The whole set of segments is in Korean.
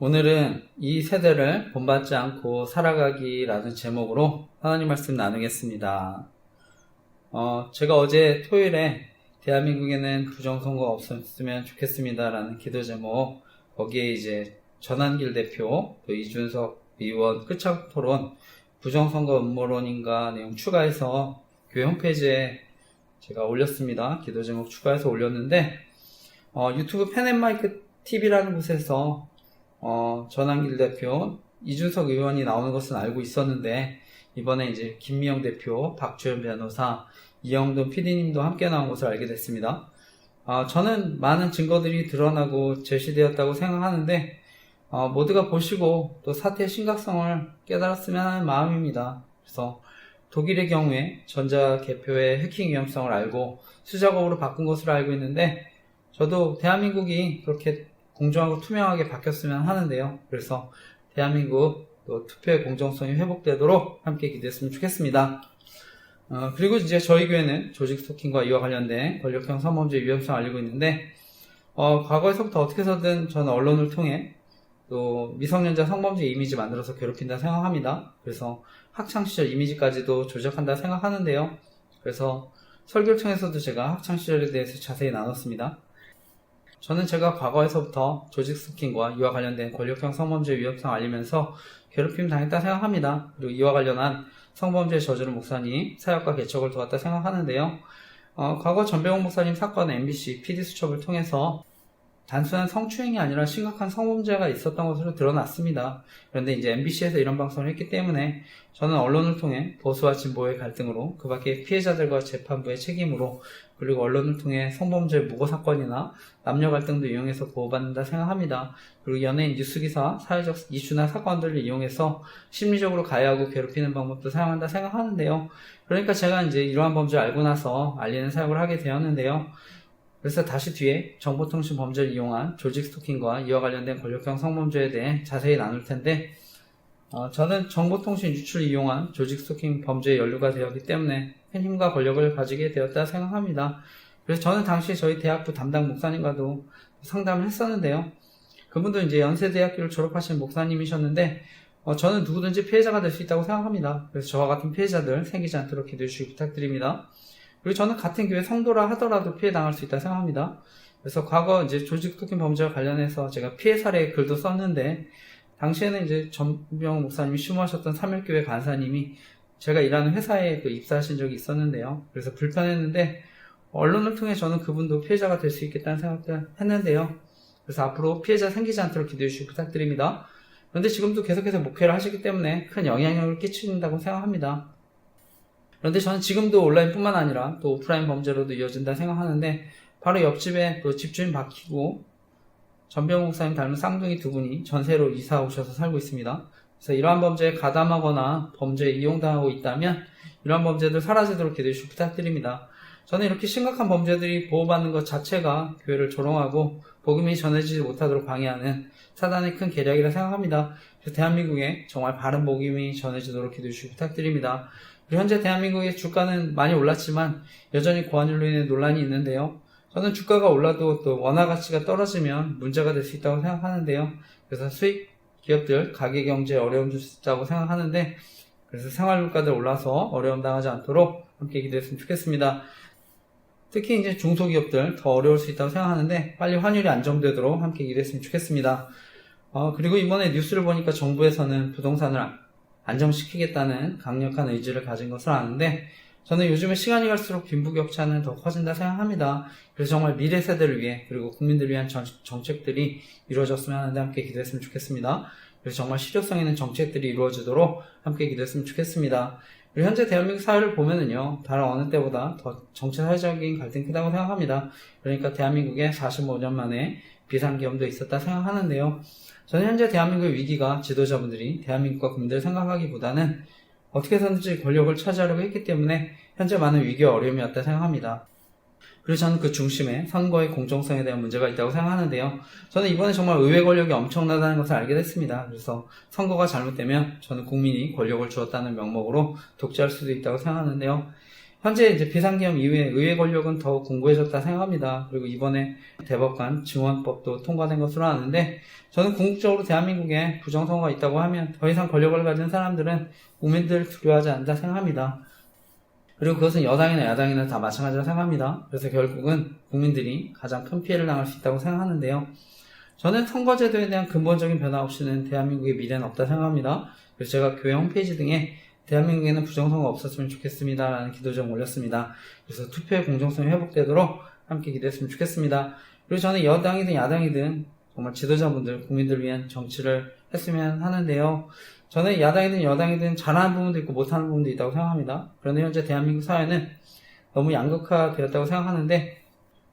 오늘은 이 세대를 본받지 않고 살아가기라는 제목으로 하나님 말씀 나누겠습니다. 제가 어제 토요일에 대한민국에는 부정선거 없었으면 좋겠습니다라는 기도 제목, 거기에 이제 전한길 대표, 또 이준석 의원 끝장 토론, 부정선거 음모론인가 내용 추가해서 교회 홈페이지에 제가 올렸습니다. 기도 제목 추가해서 올렸는데, 유튜브 펜앤마이크 TV라는 곳에서 전한길 대표, 이준석 의원이 나오는 것은 알고 있었는데, 이번에 이제 김미영 대표, 박주현 변호사, 이영돈 PD님도 함께 나온 것을 알게 됐습니다. 저는 많은 증거들이 드러나고 제시되었다고 생각하는데, 모두가 보시고 또 사태의 심각성을 깨달았으면 하는 마음입니다. 그래서 독일의 경우에 전자개표의 해킹 위험성을 알고 수작업으로 바꾼 것으로 알고 있는데, 저도 대한민국이 그렇게 공정하고 투명하게 바뀌었으면 하는데요. 그래서 대한민국 또 투표의 공정성이 회복되도록 함께 기도했으면 좋겠습니다. 그리고 이제 저희 교회는 조직 스토킹과 이와 관련된 권력형 성범죄 위험성을 알리고 있는데, 과거에서부터 어떻게 해서든 저는 언론을 통해 또 미성년자 성범죄 이미지 만들어서 괴롭힌다 생각합니다. 그래서 학창시절 이미지까지도 조작한다 생각하는데요. 그래서 설교를 통해서도 제가 학창시절에 대해서 자세히 나눴습니다. 저는 제가 과거에서부터 조직 스토킹과 이와 관련된 권력형 성범죄 위험성을 알리면서 괴롭힘 당했다 생각합니다. 그리고 이와 관련한 성범죄 저지른 목사님 사역과 개척을 도왔다 생각하는데요. 과거 전병훈 목사님 사건 MBC PD 수첩을 통해서 단순한 성추행이 아니라 심각한 성범죄가 있었던 것으로 드러났습니다. 그런데 이제 MBC에서 이런 방송을 했기 때문에 저는 언론을 통해 보수와 진보의 갈등으로, 그 밖에 피해자들과 재판부의 책임으로, 그리고 언론을 통해 성범죄 무고 사건이나 남녀 갈등도 이용해서 보호받는다 생각합니다. 그리고 연예인 뉴스기사, 사회적 이슈나 사건들을 이용해서 심리적으로 가해하고 괴롭히는 방법도 사용한다 생각하는데요. 그러니까 제가 이제 이러한 범죄를 알고 나서 알리는 사역을 하게 되었는데요. 그래서 다시 뒤에 정보통신 범죄를 이용한 조직 스토킹과 이와 관련된 권력형 성범죄에 대해 자세히 나눌 텐데, 저는 정보통신 유출을 이용한 조직 스토킹 범죄에 연루가 되었기 때문에 큰 힘과 권력을 가지게 되었다 생각합니다. 그래서 저는 당시 저희 대학부 담당 목사님과도 상담을 했었는데요. 그분도 이제 연세대학교를 졸업하신 목사님이셨는데, 저는 누구든지 피해자가 될 수 있다고 생각합니다. 그래서 저와 같은 피해자들 생기지 않도록 기도해 주시기 부탁드립니다. 그리고 저는 같은 교회 성도라 하더라도 피해 당할 수 있다 생각합니다. 그래서 과거 이제 조직 스토킹 범죄와 관련해서 제가 피해 사례 글도 썼는데, 당시에는 이제 전병훈 목사님이 심호하셨던 삼일교회 간사님이 제가 일하는 회사에 입사하신 적이 있었는데요. 그래서 불편했는데, 언론을 통해 저는 그분도 피해자가 될 수 있겠다는 생각을 했는데요. 그래서 앞으로 피해자 생기지 않도록 기도해 주시기 부탁드립니다. 그런데 지금도 계속해서 목회를 하시기 때문에 큰 영향력을 끼친다고 생각합니다. 그런데 저는 지금도 온라인뿐만 아니라 또 오프라인 범죄로도 이어진다 생각하는데, 바로 옆집에 또 집주인 바뀌고 전병훈 목사님 닮은 쌍둥이 두 분이 전세로 이사 오셔서 살고 있습니다. 그래서 이러한 범죄에 가담하거나 범죄에 이용당하고 있다면 이러한 범죄들 사라지도록 기도해 주시기 부탁드립니다. 저는 이렇게 심각한 범죄들이 보호받는 것 자체가 교회를 조롱하고 복음이 전해지지 못하도록 방해하는 사단의 큰 계략이라 생각합니다. 그래서 대한민국에 정말 바른 복음이 전해지도록 기도해 주시기 부탁드립니다. 그리고 현재 대한민국의 주가는 많이 올랐지만 여전히 고환율로 인해 논란이 있는데요. 저는 주가가 올라도 또 원화 가치가 떨어지면 문제가 될 수 있다고 생각하는데요. 그래서 수익 기업들 가계 경제에 어려움 줄 수 있다고 생각하는데, 그래서 생활물가들 올라서 어려움 당하지 않도록 함께 기도했으면 좋겠습니다. 특히 이제 중소기업들 더 어려울 수 있다고 생각하는데, 빨리 환율이 안정되도록 함께 기도했으면 좋겠습니다. 그리고 이번에 뉴스를 보니까 정부에서는 부동산을 안정시키겠다는 강력한 의지를 가진 것을 아는데, 저는 요즘에 시간이 갈수록 빈부격차는 더 커진다 생각합니다. 그래서 정말 미래 세대를 위해, 그리고 국민들을 위한 정책들이 이루어졌으면 하는데 함께 기도했으면 좋겠습니다. 그래서 정말 실효성 있는 정책들이 이루어지도록 함께 기도했으면 좋겠습니다. 그리고 현재 대한민국 사회를 보면은요, 다른 어느 때보다 더 정치 사회적인 갈등이 크다고 생각합니다. 그러니까 대한민국에 45년 만에 비상계엄도 있었다 생각하는데요. 저는 현재 대한민국의 위기가 지도자분들이 대한민국과 국민들을 생각하기보다는 어떻게 해서든지 권력을 차지하려고 했기 때문에 현재 많은 위기와 어려움이 왔다 생각합니다. 그리고 저는 그 중심에 선거의 공정성에 대한 문제가 있다고 생각하는데요. 저는 이번에 정말 의회 권력이 엄청나다는 것을 알게 됐습니다. 그래서 선거가 잘못되면 저는 국민이 권력을 주었다는 명목으로 독재할 수도 있다고 생각하는데요. 현재 이제 비상계엄 이후에 의회 권력은 더 공고해졌다 생각합니다. 그리고 이번에 대법관 증언법도 통과된 것으로 아는데, 저는 궁극적으로 대한민국에 부정선거가 있다고 하면 더 이상 권력을 가진 사람들은 국민들 두려워하지 않는다 생각합니다. 그리고 그것은 여당이나 야당이나 다 마찬가지라 생각합니다. 그래서 결국은 국민들이 가장 큰 피해를 당할 수 있다고 생각하는데요. 저는 선거제도에 대한 근본적인 변화 없이는 대한민국의 미래는 없다 생각합니다. 그래서 제가 교회 홈페이지 등에 대한민국에는 부정선거 없었으면 좋겠습니다 라는 기도좀 올렸습니다. 그래서 투표의 공정성이 회복되도록 함께 기도했으면 좋겠습니다. 그리고 저는 여당이든 야당이든 정말 지도자분들, 국민들을 위한 정치를 했으면 하는데요. 저는 야당이든 여당이든 잘하는 부분도 있고 못하는 부분도 있다고 생각합니다. 그런데 현재 대한민국 사회는 너무 양극화되었다고 생각하는데,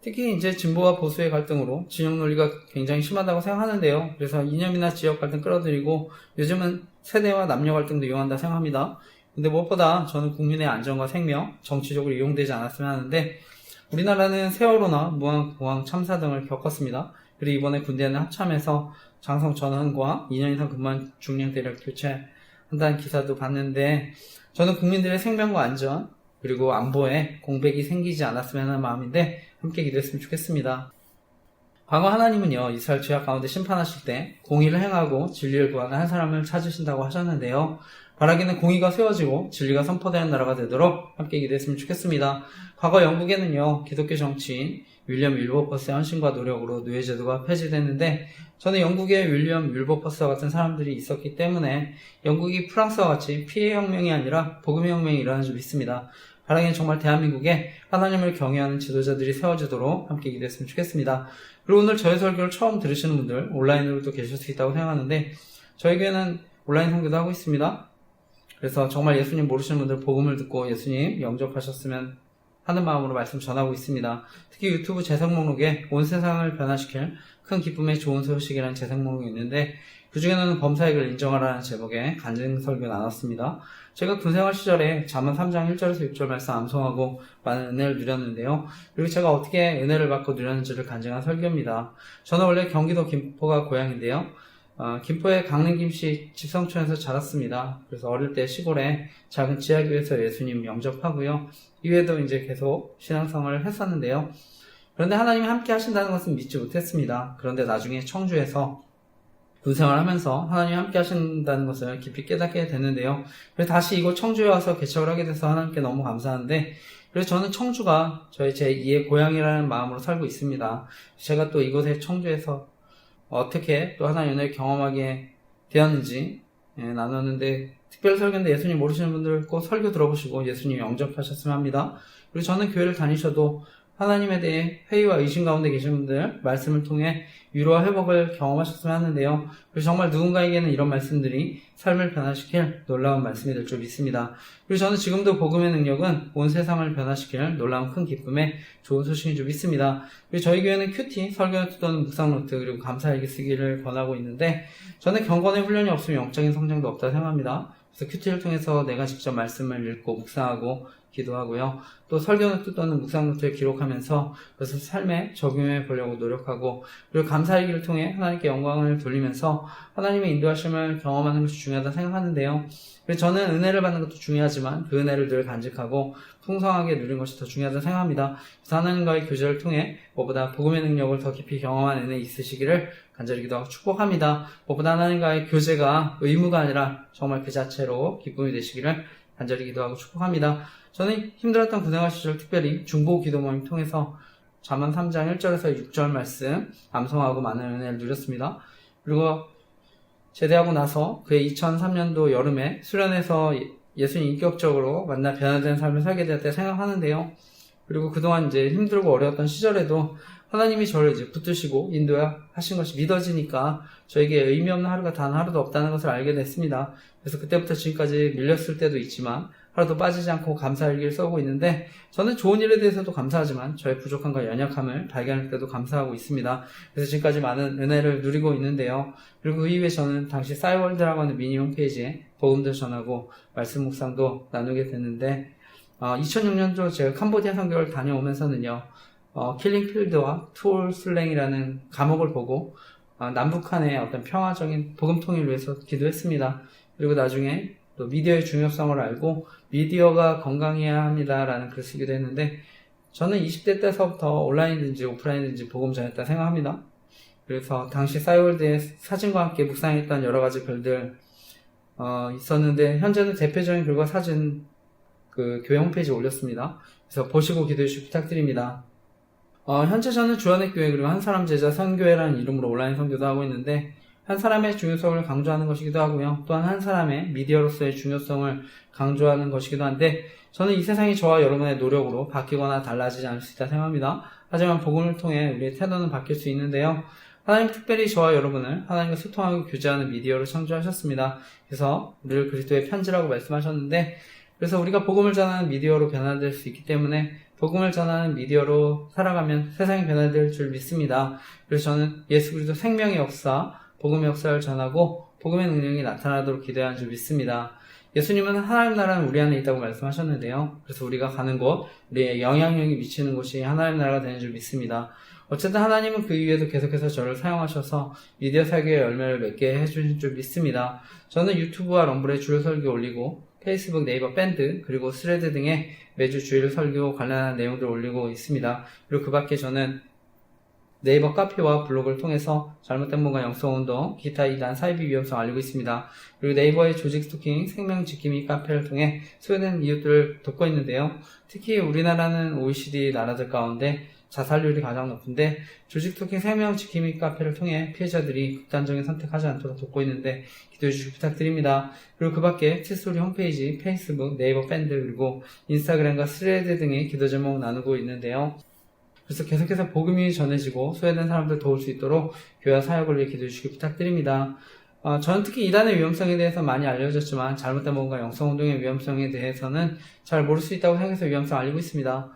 특히 이제 진보와 보수의 갈등으로 진영 논리가 굉장히 심하다고 생각하는데요. 그래서 이념이나 지역 갈등 끌어들이고 요즘은 세대와 남녀 갈등도 이용한다 생각합니다. 근데 무엇보다 저는 국민의 안전과 생명, 정치적으로 이용되지 않았으면 하는데, 우리나라는 세월호나 무한공항 참사 등을 겪었습니다. 그리고 이번에 군대는 합참에서 장성 전원과 2년 이상 근무한 중령 대략 교체한다는 기사도 봤는데, 저는 국민들의 생명과 안전 그리고 안보에 공백이 생기지 않았으면 하는 마음인데 함께 기도했으면 좋겠습니다. 과거 하나님은요, 이스라엘 죄악 가운데 심판하실 때 공의를 행하고 진리를 구하는 한 사람을 찾으신다고 하셨는데요. 바라기는 공의가 세워지고 진리가 선포되는 나라가 되도록 함께 기도했으면 좋겠습니다. 과거 영국에는요, 기독교 정치인 윌리엄 윌버퍼스의 헌신과 노력으로 노예제도가 폐지됐는데, 저는 영국에 윌리엄 윌버퍼스와 같은 사람들이 있었기 때문에 영국이 프랑스와 같이 피해 혁명이 아니라 복음의 혁명이 일어나는 줄 믿습니다. 바라기는 정말 대한민국에 하나님을 경외하는 지도자들이 세워지도록 함께 기도했으면 좋겠습니다. 그리고 오늘 저의 설교를 처음 들으시는 분들 온라인으로도 계실 수 있다고 생각하는데, 저희 교회는 온라인 선교도 하고 있습니다. 그래서 정말 예수님 모르시는 분들 복음을 듣고 예수님 영접하셨으면 하는 마음으로 말씀 전하고 있습니다. 특히 유튜브 재생 목록에 온 세상을 변화시킬 큰 기쁨의 좋은 소식이라는 재생 목록이 있는데, 그 중에는 범사익을 인정하라는 제목의 간증 설교 나눴습니다. 제가 군생활 시절에 잠언 3장 1절에서 6절 말씀 암송하고 많은 은혜를 누렸는데요. 그리고 제가 어떻게 은혜를 받고 누렸는지를 간증한 설교입니다. 저는 원래 경기도 김포가 고향인데요. 김포의 강릉김씨 집성촌에서 자랐습니다. 그래서 어릴 때 시골에 작은 지하교회에서 예수님 영접하고요. 이후에도 이제 계속 신앙생활을 했었는데요. 그런데 하나님이 함께 하신다는 것은 믿지 못했습니다. 그런데 나중에 청주에서 군생활을 하면서 하나님이 함께 하신다는 것을 깊이 깨닫게 됐는데요. 그래서 다시 이곳 청주에 와서 개척을 하게 돼서 하나님께 너무 감사한데, 그래서 저는 청주가 제 2의 고향이라는 마음으로 살고 있습니다. 제가 또 이곳에 청주에서 어떻게 또 하나님의 은혜를 경험하게 되었는지 나눴는데, 특별 설교인데 예수님 모르시는 분들 꼭 설교 들어보시고 예수님 영접하셨으면 합니다. 그리고 저는 교회를 다니셔도 하나님에 대해 회의와 의심 가운데 계신 분들 말씀을 통해 위로와 회복을 경험하셨으면 하는데요. 그래서 정말 누군가에게는 이런 말씀들이 삶을 변화시킬 놀라운 말씀이 될 줄 믿습니다. 그리고 저는 지금도 복음의 능력은 온 세상을 변화시킬 놀라운 큰 기쁨의 좋은 소식인 줄 믿습니다. 그리고 저희 교회는 큐티, 설교노트 또는 묵상노트, 그리고 감사일기 쓰기를 권하고 있는데, 저는 경건의 훈련이 없으면 영적인 성장도 없다 생각합니다. 그래서 큐티를 통해서 내가 직접 말씀을 읽고 묵상하고 기도하고요. 또 설교노트 또는 묵상노트를 기록하면서 그것을 삶에 적용해 보려고 노력하고, 그리고 감사일기를 통해 하나님께 영광을 돌리면서 하나님의 인도하심을 경험하는 것이 중요하다 생각하는데요. 그래서 저는 은혜를 받는 것도 중요하지만 그 은혜를 늘 간직하고 풍성하게 누리는 것이 더 중요하다 생각합니다. 그래서 하나님과의 교제를 통해 무엇보다 복음의 능력을 더 깊이 경험한 은혜 있으시기를 간절히 기도하고 축복합니다. 무엇보다 하나님과의 교제가 의무가 아니라 정말 그 자체로 기쁨이 되시기를 간절히 기도하고 축복합니다. 저는 힘들었던 군생활 시절 특별히 중보 기도 모임 통해서 잠언 3장 1절에서 6절 말씀 암송하고 많은 은혜를 누렸습니다. 그리고 제대하고 나서 그해 2003년도 여름에 수련회에서 예수님 인격적으로 만나 변화된 삶을 살게 되었다 생각하는데요. 그리고 그동안 이제 힘들고 어려웠던 시절에도 하나님이 저를 이제 붙드시고 인도하신 것이 믿어지니까 저에게 의미 없는 하루가 단 하루도 없다는 것을 알게 됐습니다. 그래서 그때부터 지금까지 밀렸을 때도 있지만 하루도 빠지지 않고 감사일기를 써오고 있는데, 저는 좋은 일에 대해서도 감사하지만 저의 부족함과 연약함을 발견할 때도 감사하고 있습니다. 그래서 지금까지 많은 은혜를 누리고 있는데요. 그리고 그 이후에 저는 당시 싸이월드라고 하는 미니 홈페이지에 복음도 전하고 말씀 묵상도 나누게 됐는데, 2006년도 제가 캄보디아 선교를 다녀오면서는요, 킬링필드와 투올 슬랭이라는 감옥을 보고 남북한의 어떤 평화적인 복음 통일을 위해서 기도했습니다. 그리고 나중에 또 미디어의 중요성을 알고 미디어가 건강해야 합니다라는 글을 쓰기도 했는데, 저는 20대 때서부터 온라인이든지 오프라인이든지 복음 전했다 생각합니다. 그래서 당시 싸이월드의 사진과 함께 묵상했던 여러 가지 글들 있었는데, 현재는 대표적인 글과 사진 그 교회 홈페이지에 올렸습니다. 그래서 보시고 기도해 주시기 부탁드립니다. 현재 저는 주안의 교회 그리고 한 사람 제자 선교회라는 이름으로 온라인 선교도 하고 있는데, 한 사람의 중요성을 강조하는 것이기도 하고요. 또한 한 사람의 미디어로서의 중요성을 강조하는 것이기도 한데, 저는 이 세상이 저와 여러분의 노력으로 바뀌거나 달라지지 않을 수 있다 생각합니다. 하지만 복음을 통해 우리의 태도는 바뀔 수 있는데요. 하나님 특별히 저와 여러분을 하나님과 소통하고 교제하는 미디어로 창조하셨습니다. 그래서 우리를 그리스도의 편지라고 말씀하셨는데, 그래서 우리가 복음을 전하는 미디어로 변화될 수 있기 때문에 복음을 전하는 미디어로 살아가면 세상이 변화될 줄 믿습니다. 그래서 저는 예수 그리스도 생명의 역사, 복음의 역사를 전하고 복음의 능력이 나타나도록 기도해야 하는 줄 믿습니다. 예수님은 하나님 나라는 우리 안에 있다고 말씀하셨는데요. 그래서 우리가 가는 곳, 우리의 영향력이 미치는 곳이 하나님 나라가 되는 줄 믿습니다. 어쨌든 하나님은 그 이후에도 계속해서 저를 사용하셔서 미디어 사교의 열매를 맺게 해주신 줄 믿습니다. 저는 유튜브와 럼블에 주일 설교 올리고 페이스북, 네이버 밴드, 그리고 스레드 등에 매주 주일 설교 관련한 내용들을 올리고 있습니다. 그리고 그 밖에 저는 네이버 카페와 블로그를 통해서 잘못된 뭔가 영성운동, 기타 이단, 사이비 위험성 알리고 있습니다. 그리고 네이버의 조직 스토킹, 생명 지킴이 카페를 통해 소외된 이웃들을 돕고 있는데요. 특히 우리나라는 OECD 나라들 가운데 자살률이 가장 높은데, 조직 스토킹 생명 지킴이 카페를 통해 피해자들이 극단적인 선택하지 않도록 돕고 있는데 기도해 주시기 부탁드립니다. 그리고 그 밖에 칠소리 홈페이지, 페이스북, 네이버 밴드, 그리고 인스타그램과 스레드 등의 기도 제목 나누고 있는데요. 그래서 계속해서 복음이 전해지고 소외된 사람들 도울 수 있도록 교회와 사역을 위해 기도해 주시기 부탁드립니다. 저는 특히 이단의 위험성에 대해서 많이 알려졌지만 잘못된 뭔가 영성운동의 위험성에 대해서는 잘 모를 수 있다고 생각해서 위험성을 알리고 있습니다.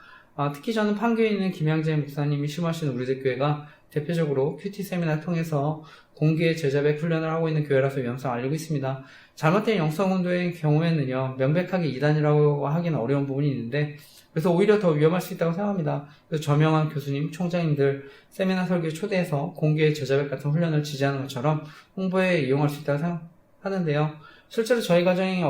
특히 저는 판교에 있는 김양재 목사님이 심하시는 우리들 교회가 대표적으로 큐티 세미나를 통해서 공개 제자백 훈련을 하고 있는 교회라서 위험성을 알리고 있습니다. 잘못된 영성운동의 경우에는요, 명백하게 이단이라고 하기는 어려운 부분이 있는데, 그래서 오히려 더 위험할 수 있다고 생각합니다. 그래서 저명한 교수님, 총장님들 세미나 설교에 초대해서 공개 제자백 같은 훈련을 지지하는 것처럼 홍보에 이용할 수 있다고 생각하는데요. 실제로 저희 가정이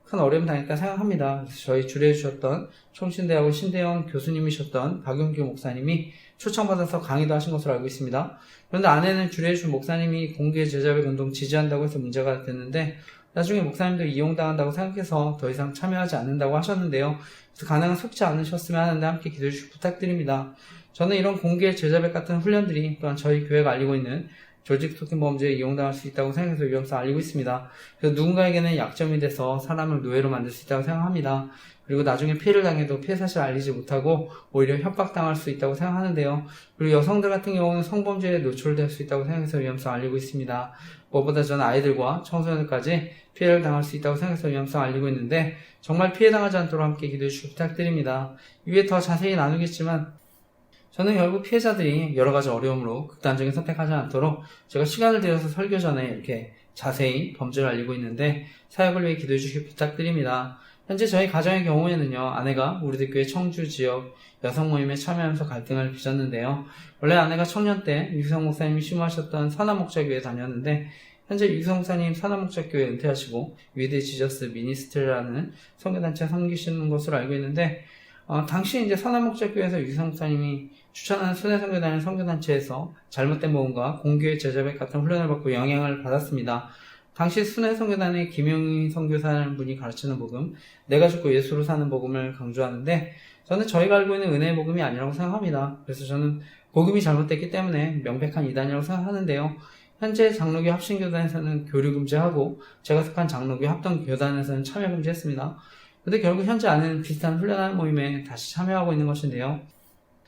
큰 어려움 당했다 생각합니다. 그래서 저희 주례해 주셨던 총신대하고 신대원 교수님이셨던 박용규 목사님이 초청받아서 강의도 하신 것으로 알고 있습니다. 그런데 아내는 주례해 준 목사님이 공개 제자백 운동 지지한다고 해서 문제가 됐는데, 나중에 목사님도 이용당한다고 생각해서 더 이상 참여하지 않는다고 하셨는데요. 그래서 가능한 속지 않으셨으면 하는데 함께 기도해 주시기 부탁드립니다. 저는 이런 공개 제자백 같은 훈련들이 또한 저희 교회가 알리고 있는 조직 스토킹 범죄에 이용당할 수 있다고 생각해서 위험성을 알리고 있습니다. 그래서 누군가에게는 약점이 돼서 사람을 노예로 만들 수 있다고 생각합니다. 그리고 나중에 피해를 당해도 피해 사실을 알리지 못하고 오히려 협박당할 수 있다고 생각하는데요. 그리고 여성들 같은 경우는 성범죄에 노출될 수 있다고 생각해서 위험성을 알리고 있습니다. 무엇보다 저는 아이들과 청소년들까지 피해를 당할 수 있다고 생각해서 위험성을 알리고 있는데, 정말 피해당하지 않도록 함께 기도해 주시기 부탁드립니다. 이후에 더 자세히 나누겠지만, 저는 결국 피해자들이 여러 가지 어려움으로 극단적인 선택하지 않도록 제가 시간을 들여서 설교 전에 이렇게 자세히 범죄를 알리고 있는데 사역을 위해 기도해 주시기 부탁드립니다. 현재 저희 가정의 경우에는요, 아내가 우리들 교회 청주 지역 여성 모임에 참여하면서 갈등을 빚었는데요. 원래 아내가 청년 때 유성 목사님이 심호하셨던 선한목자교회에 다녔는데, 현재 유성 목사님 선한목자교회 은퇴하시고 위드 지저스 미니스트리라는 선교단체에 섬기시는 것으로 알고 있는데, 당시 이제 선한목자교회에서 유성 목사님이 추천하는 순회선교단의 선교단체에서 잘못된 모험과 공교의 제자백 같은 훈련을 받고 영향을 받았습니다. 당시 순회선교단의 김용희 선교사라는 분이 가르치는 복음, 내가 죽고 예수로 사는 복음을 강조하는데, 저는 저희가 알고 있는 은혜의 복음이 아니라고 생각합니다. 그래서 저는 복음이 잘못됐기 때문에 명백한 이단이라고 생각하는데요. 현재 장로교 합신교단에서는 교류 금지하고 제가 속한 장로교 합동교단에서는 참여 금지했습니다. 근데 결국 현재 아내는 비슷한 훈련하는 모임에 다시 참여하고 있는 것인데요.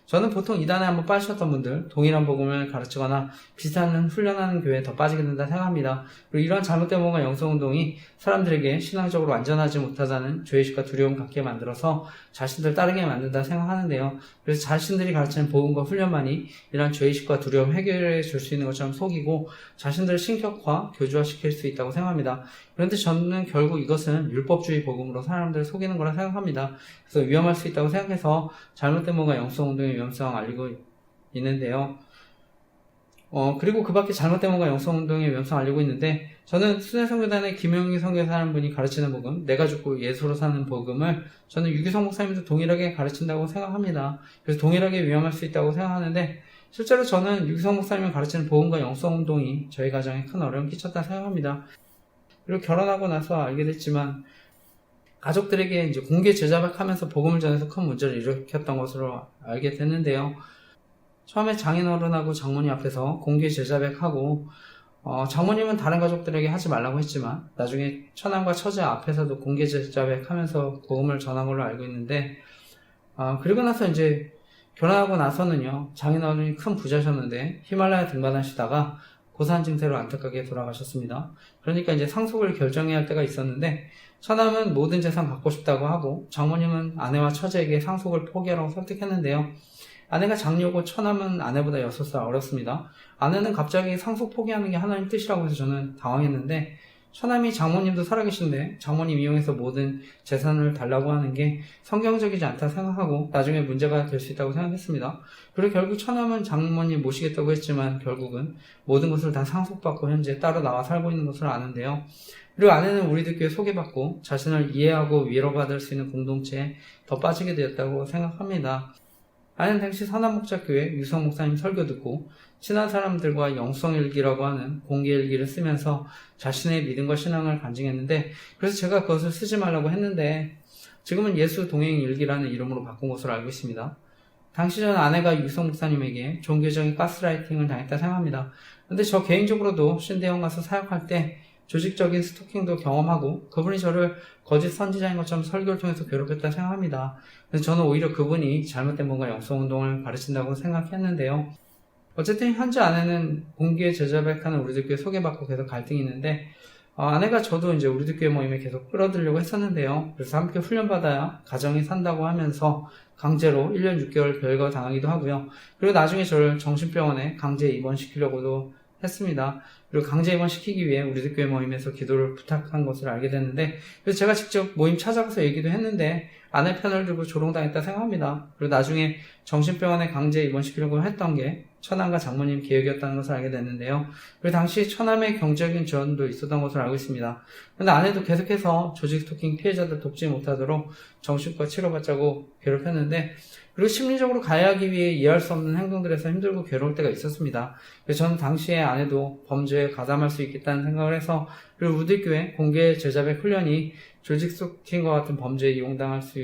저는 보통 이단에 한번 빠지셨던 분들, 동일한 복음을 가르치거나 비슷한 훈련하는 교회에 더 빠지게 된다 생각합니다. 그리고 이러한 잘못된 뭔가 영성운동이 사람들에게 신앙적으로 안전하지 못하다는 죄의식과 두려움 갖게 만들어서 자신들 따르게 만든다 생각하는데요. 그래서 자신들이 가르치는 복음과 훈련만이 이러한 죄의식과 두려움 해결해 줄 수 있는 것처럼 속이고 자신들을 신격화, 교주화시킬 수 있다고 생각합니다. 그런데 저는 결국 이것은 율법주의 복음으로 사람들을 속이는 거라 생각합니다. 그래서 위험할 수 있다고 생각해서 잘못된 뭔가 영성운동의 위험성을 알리고 있는데요. 그리고 그 밖에 잘못된 뭔가 영성운동의 위험성 알리고 있는데, 저는 순회선교단의 김용희 선교사라는 분이 가르치는 복음, 내가 죽고 예수로 사는 복음을 저는 유기성 목사님도 동일하게 가르친다고 생각합니다. 그래서 동일하게 위험할 수 있다고 생각하는데, 실제로 저는 유기성 목사님이 가르치는 복음과 영성운동이 저희 가정에 큰 어려움을 끼쳤다 생각합니다. 그리고 결혼하고 나서 알게 됐지만, 가족들에게 이제 공개 제자백하면서 복음을 전해서 큰 문제를 일으켰던 것으로 알게 됐는데요. 처음에 장인어른하고 장모님 앞에서 공개 제자백하고, 장모님은 다른 가족들에게 하지 말라고 했지만, 나중에 처남과 처제 앞에서도 공개 제자백하면서 복음을 전한 걸로 알고 있는데, 그리고 나서 이제 결혼하고 나서는요, 장인어른이 큰 부자셨는데 히말라야 등반하시다가 고산 증세로 안타깝게 돌아가셨습니다. 그러니까 이제 상속을 결정해야 할 때가 있었는데, 처남은 모든 재산 갖고 싶다고 하고, 장모님은 아내와 처제에게 상속을 포기하라고 설득했는데요. 아내가 장녀고 처남은 아내보다 6살 어렸습니다. 아내는 갑자기 상속 포기하는 게 하나님 뜻이라고 해서 저는 당황했는데, 처남이 장모님도 살아계신데 장모님 이용해서 모든 재산을 달라고 하는 게 성경적이지 않다 생각하고 나중에 문제가 될 수 있다고 생각했습니다. 그리고 결국 처남은 장모님 모시겠다고 했지만 결국은 모든 것을 다 상속받고 현재 따로 나와 살고 있는 것을 아는데요. 그리고 아내는 우리들교회 소개받고 자신을 이해하고 위로받을 수 있는 공동체에 더 빠지게 되었다고 생각합니다. 아내는 당시 선한목자교회 유성 목사님 설교 듣고 친한 사람들과 영성일기라고 하는 공개일기를 쓰면서 자신의 믿음과 신앙을 간증했는데, 그래서 제가 그것을 쓰지 말라고 했는데 지금은 예수 동행일기라는 이름으로 바꾼 것으로 알고 있습니다. 당시 저는 아내가 유성 목사님에게 종교적인 가스라이팅을 당했다 생각합니다. 근데 저 개인적으로도 신대원 가서 사역할 때 조직적인 스토킹도 경험하고 그분이 저를 거짓 선지자인 것처럼 설교를 통해서 괴롭혔다 생각합니다. 그래서 저는 오히려 그분이 잘못된 뭔가 영성운동을 가르친다고 생각했는데요. 어쨌든 현재 아내는 공개 제자백하는 우리들교회 소개받고 계속 갈등이 있는데, 아내가 저도 이제 우리들교회 모임에 계속 끌어들려고 했었는데요. 그래서 함께 훈련받아야 가정이 산다고 하면서 강제로 1년 6개월 별거 당하기도 하고요. 그리고 나중에 저를 정신병원에 강제 입원시키려고도 했습니다. 그리고 강제 입원시키기 위해 우리들교회 모임에서 기도를 부탁한 것을 알게 됐는데, 그래서 제가 직접 모임 찾아가서 얘기도 했는데 아내 편을 들고 조롱당했다 생각합니다. 그리고 나중에 정신병원에 강제 입원시키려고 했던 게 처남과 장모님 계획이었다는 것을 알게 됐는데요. 그리고 당시 처남의 경제적인 지원도 있었던 것을 알고 있습니다. 그런데 아내도 계속해서 조직 스토킹 피해자들 돕지 못하도록 정신과 치료받자고 괴롭혔는데, 그리고 심리적으로 가해하기 위해 이해할 수 없는 행동들에서 힘들고 괴로울 때가 있었습니다. 그래서 저는 당시에 아내도 범죄에 가담할 수 있겠다는 생각을 해서, 그리고 우리교회 공개 제자백 훈련이 조직 스토킹과 같은 범죄에 이용당할 수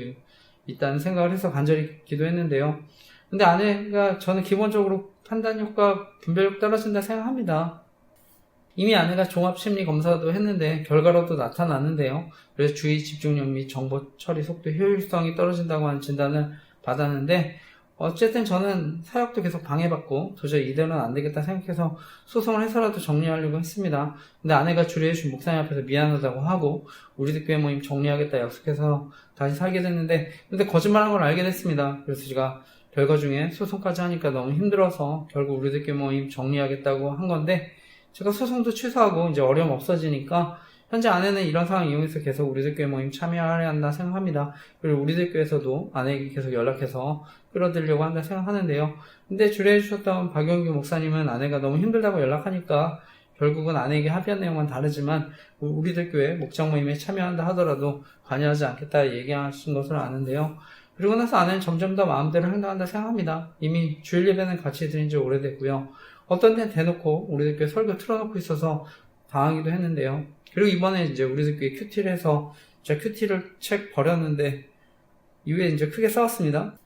있다는 생각을 해서 간절히 기도했는데요. 근데 아내가 저는 기본적으로 판단력과 분별력 떨어진다 생각합니다. 이미 아내가 종합심리검사도 했는데 결과로도 나타났는데요. 그래서 주의 집중력 및 정보 처리 속도 효율성이 떨어진다고 하는 진단을 받았는데, 어쨌든 저는 사역도 계속 방해받고 도저히 이대로는 안 되겠다 생각해서 소송을 해서라도 정리하려고 했습니다. 근데 아내가 주례해준 목사님 앞에서 미안하다고 하고 우리들교회 모임 정리하겠다 약속해서 다시 살게 됐는데, 근데 거짓말한 걸 알게 됐습니다. 그래서 제가 별거 중에 소송까지 하니까 너무 힘들어서 결국 우리들교회 모임 정리하겠다고 한 건데, 제가 소송도 취소하고 이제 어려움 없어지니까 현재 아내는 이런 상황 이용해서 계속 우리들교회 모임 참여하려 한다 생각합니다. 그리고 우리들교회에서도 아내에게 계속 연락해서 끌어들이려고 한다 생각하는데요. 근데 주례해 주셨던 박영규 목사님은 아내가 너무 힘들다고 연락하니까 결국은 아내에게 합의한 내용은 다르지만 우리들교회 목장 모임에 참여한다 하더라도 관여하지 않겠다 얘기하신 것으로 아는데요. 그리고 나서 아내는 점점 더 마음대로 행동한다 생각합니다. 이미 주일 예배는 같이 드린 지 오래됐고요. 어떤 때는 대놓고 우리들교회 설교 틀어놓고 있어서 당하기도 했는데요. 그리고 이번에 이제 우리들교회 큐티를 해서 제가 큐티를 책 버렸는데 이후에 이제 크게 싸웠습니다.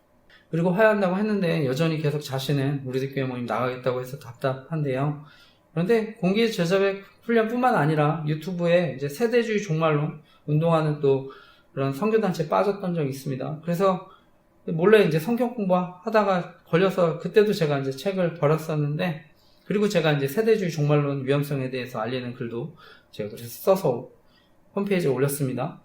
그리고 화해한다고 했는데 여전히 계속 자신은 우리들교회 모임 나가겠다고 해서 답답한데요. 그런데 공개 제자백 훈련뿐만 아니라 유튜브에 이제 세대주의 종말론 운동하는 또 그런 선교단체에 빠졌던 적이 있습니다. 그래서 몰래 이제 성경 공부하다가 걸려서 그때도 제가 이제 책을 버렸었는데, 그리고 제가 이제 세대주의 종말론 위험성에 대해서 알리는 글도 제가 그래서 써서 홈페이지에 올렸습니다.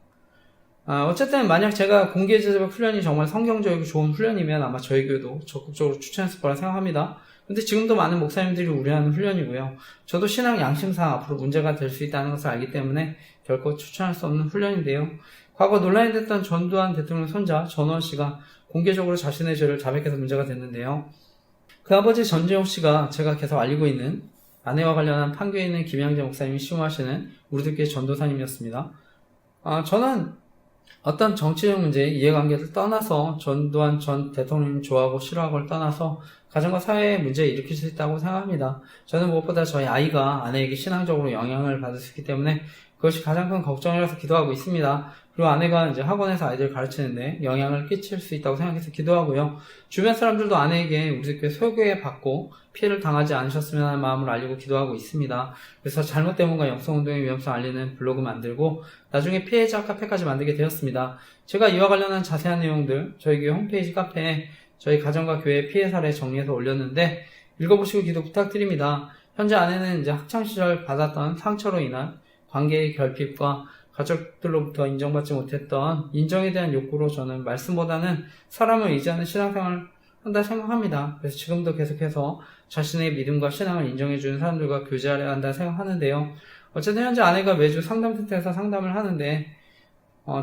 어쨌든 만약 제가 공개 제자백 훈련이 정말 성경적이고 좋은 훈련이면 아마 저희 교회도 적극적으로 추천했을 거라 생각합니다. 근데 지금도 많은 목사님들이 우려하는 훈련이고요. 저도 신앙 양심상 앞으로 문제가 될 수 있다는 것을 알기 때문에 결코 추천할 수 없는 훈련인데요. 과거 논란이 됐던 전두환 대통령 손자 전원 씨가 공개적으로 자신의 죄를 자백해서 문제가 됐는데요. 그 아버지 전재용 씨가 제가 계속 알리고 있는 아내와 관련한 판교에 있는 김양재 목사님이 시무하시는 우리들교회 전도사님이었습니다. 저는 어떤 정치적 문제, 이해관계를 떠나서 전두환 전 대통령님 좋아하고 싫어하고를 떠나서 가정과 사회의 문제를 일으킬 수 있다고 생각합니다. 저는 무엇보다 저희 아이가 아내에게 신앙적으로 영향을 받을 수 있기 때문에 그것이 가장 큰 걱정이라서 기도하고 있습니다. 그리고 아내가 이제 학원에서 아이들을 가르치는데 영향을 끼칠 수 있다고 생각해서 기도하고요. 주변 사람들도 아내에게 우리 교회 소개 받고 피해를 당하지 않으셨으면 하는 마음을 알리고 기도하고 있습니다. 그래서 잘못된 뭔가 영성운동의 위험성 알리는 블로그 만들고 나중에 피해자 카페까지 만들게 되었습니다. 제가 이와 관련한 자세한 내용들 저희 교회 홈페이지 카페에 저희 가정과 교회 피해 사례 정리해서 올렸는데 읽어보시고 기도 부탁드립니다. 현재 아내는 이제 학창시절 받았던 상처로 인한 관계의 결핍과 가족들로부터 인정받지 못했던 인정에 대한 욕구로 저는 말씀보다는 사람을 의지하는 신앙생활을 한다 생각합니다. 그래서 지금도 계속해서 자신의 믿음과 신앙을 인정해주는 사람들과 교제하려 한다 생각하는데요. 어쨌든 현재 아내가 매주 상담센터에서 상담을 하는데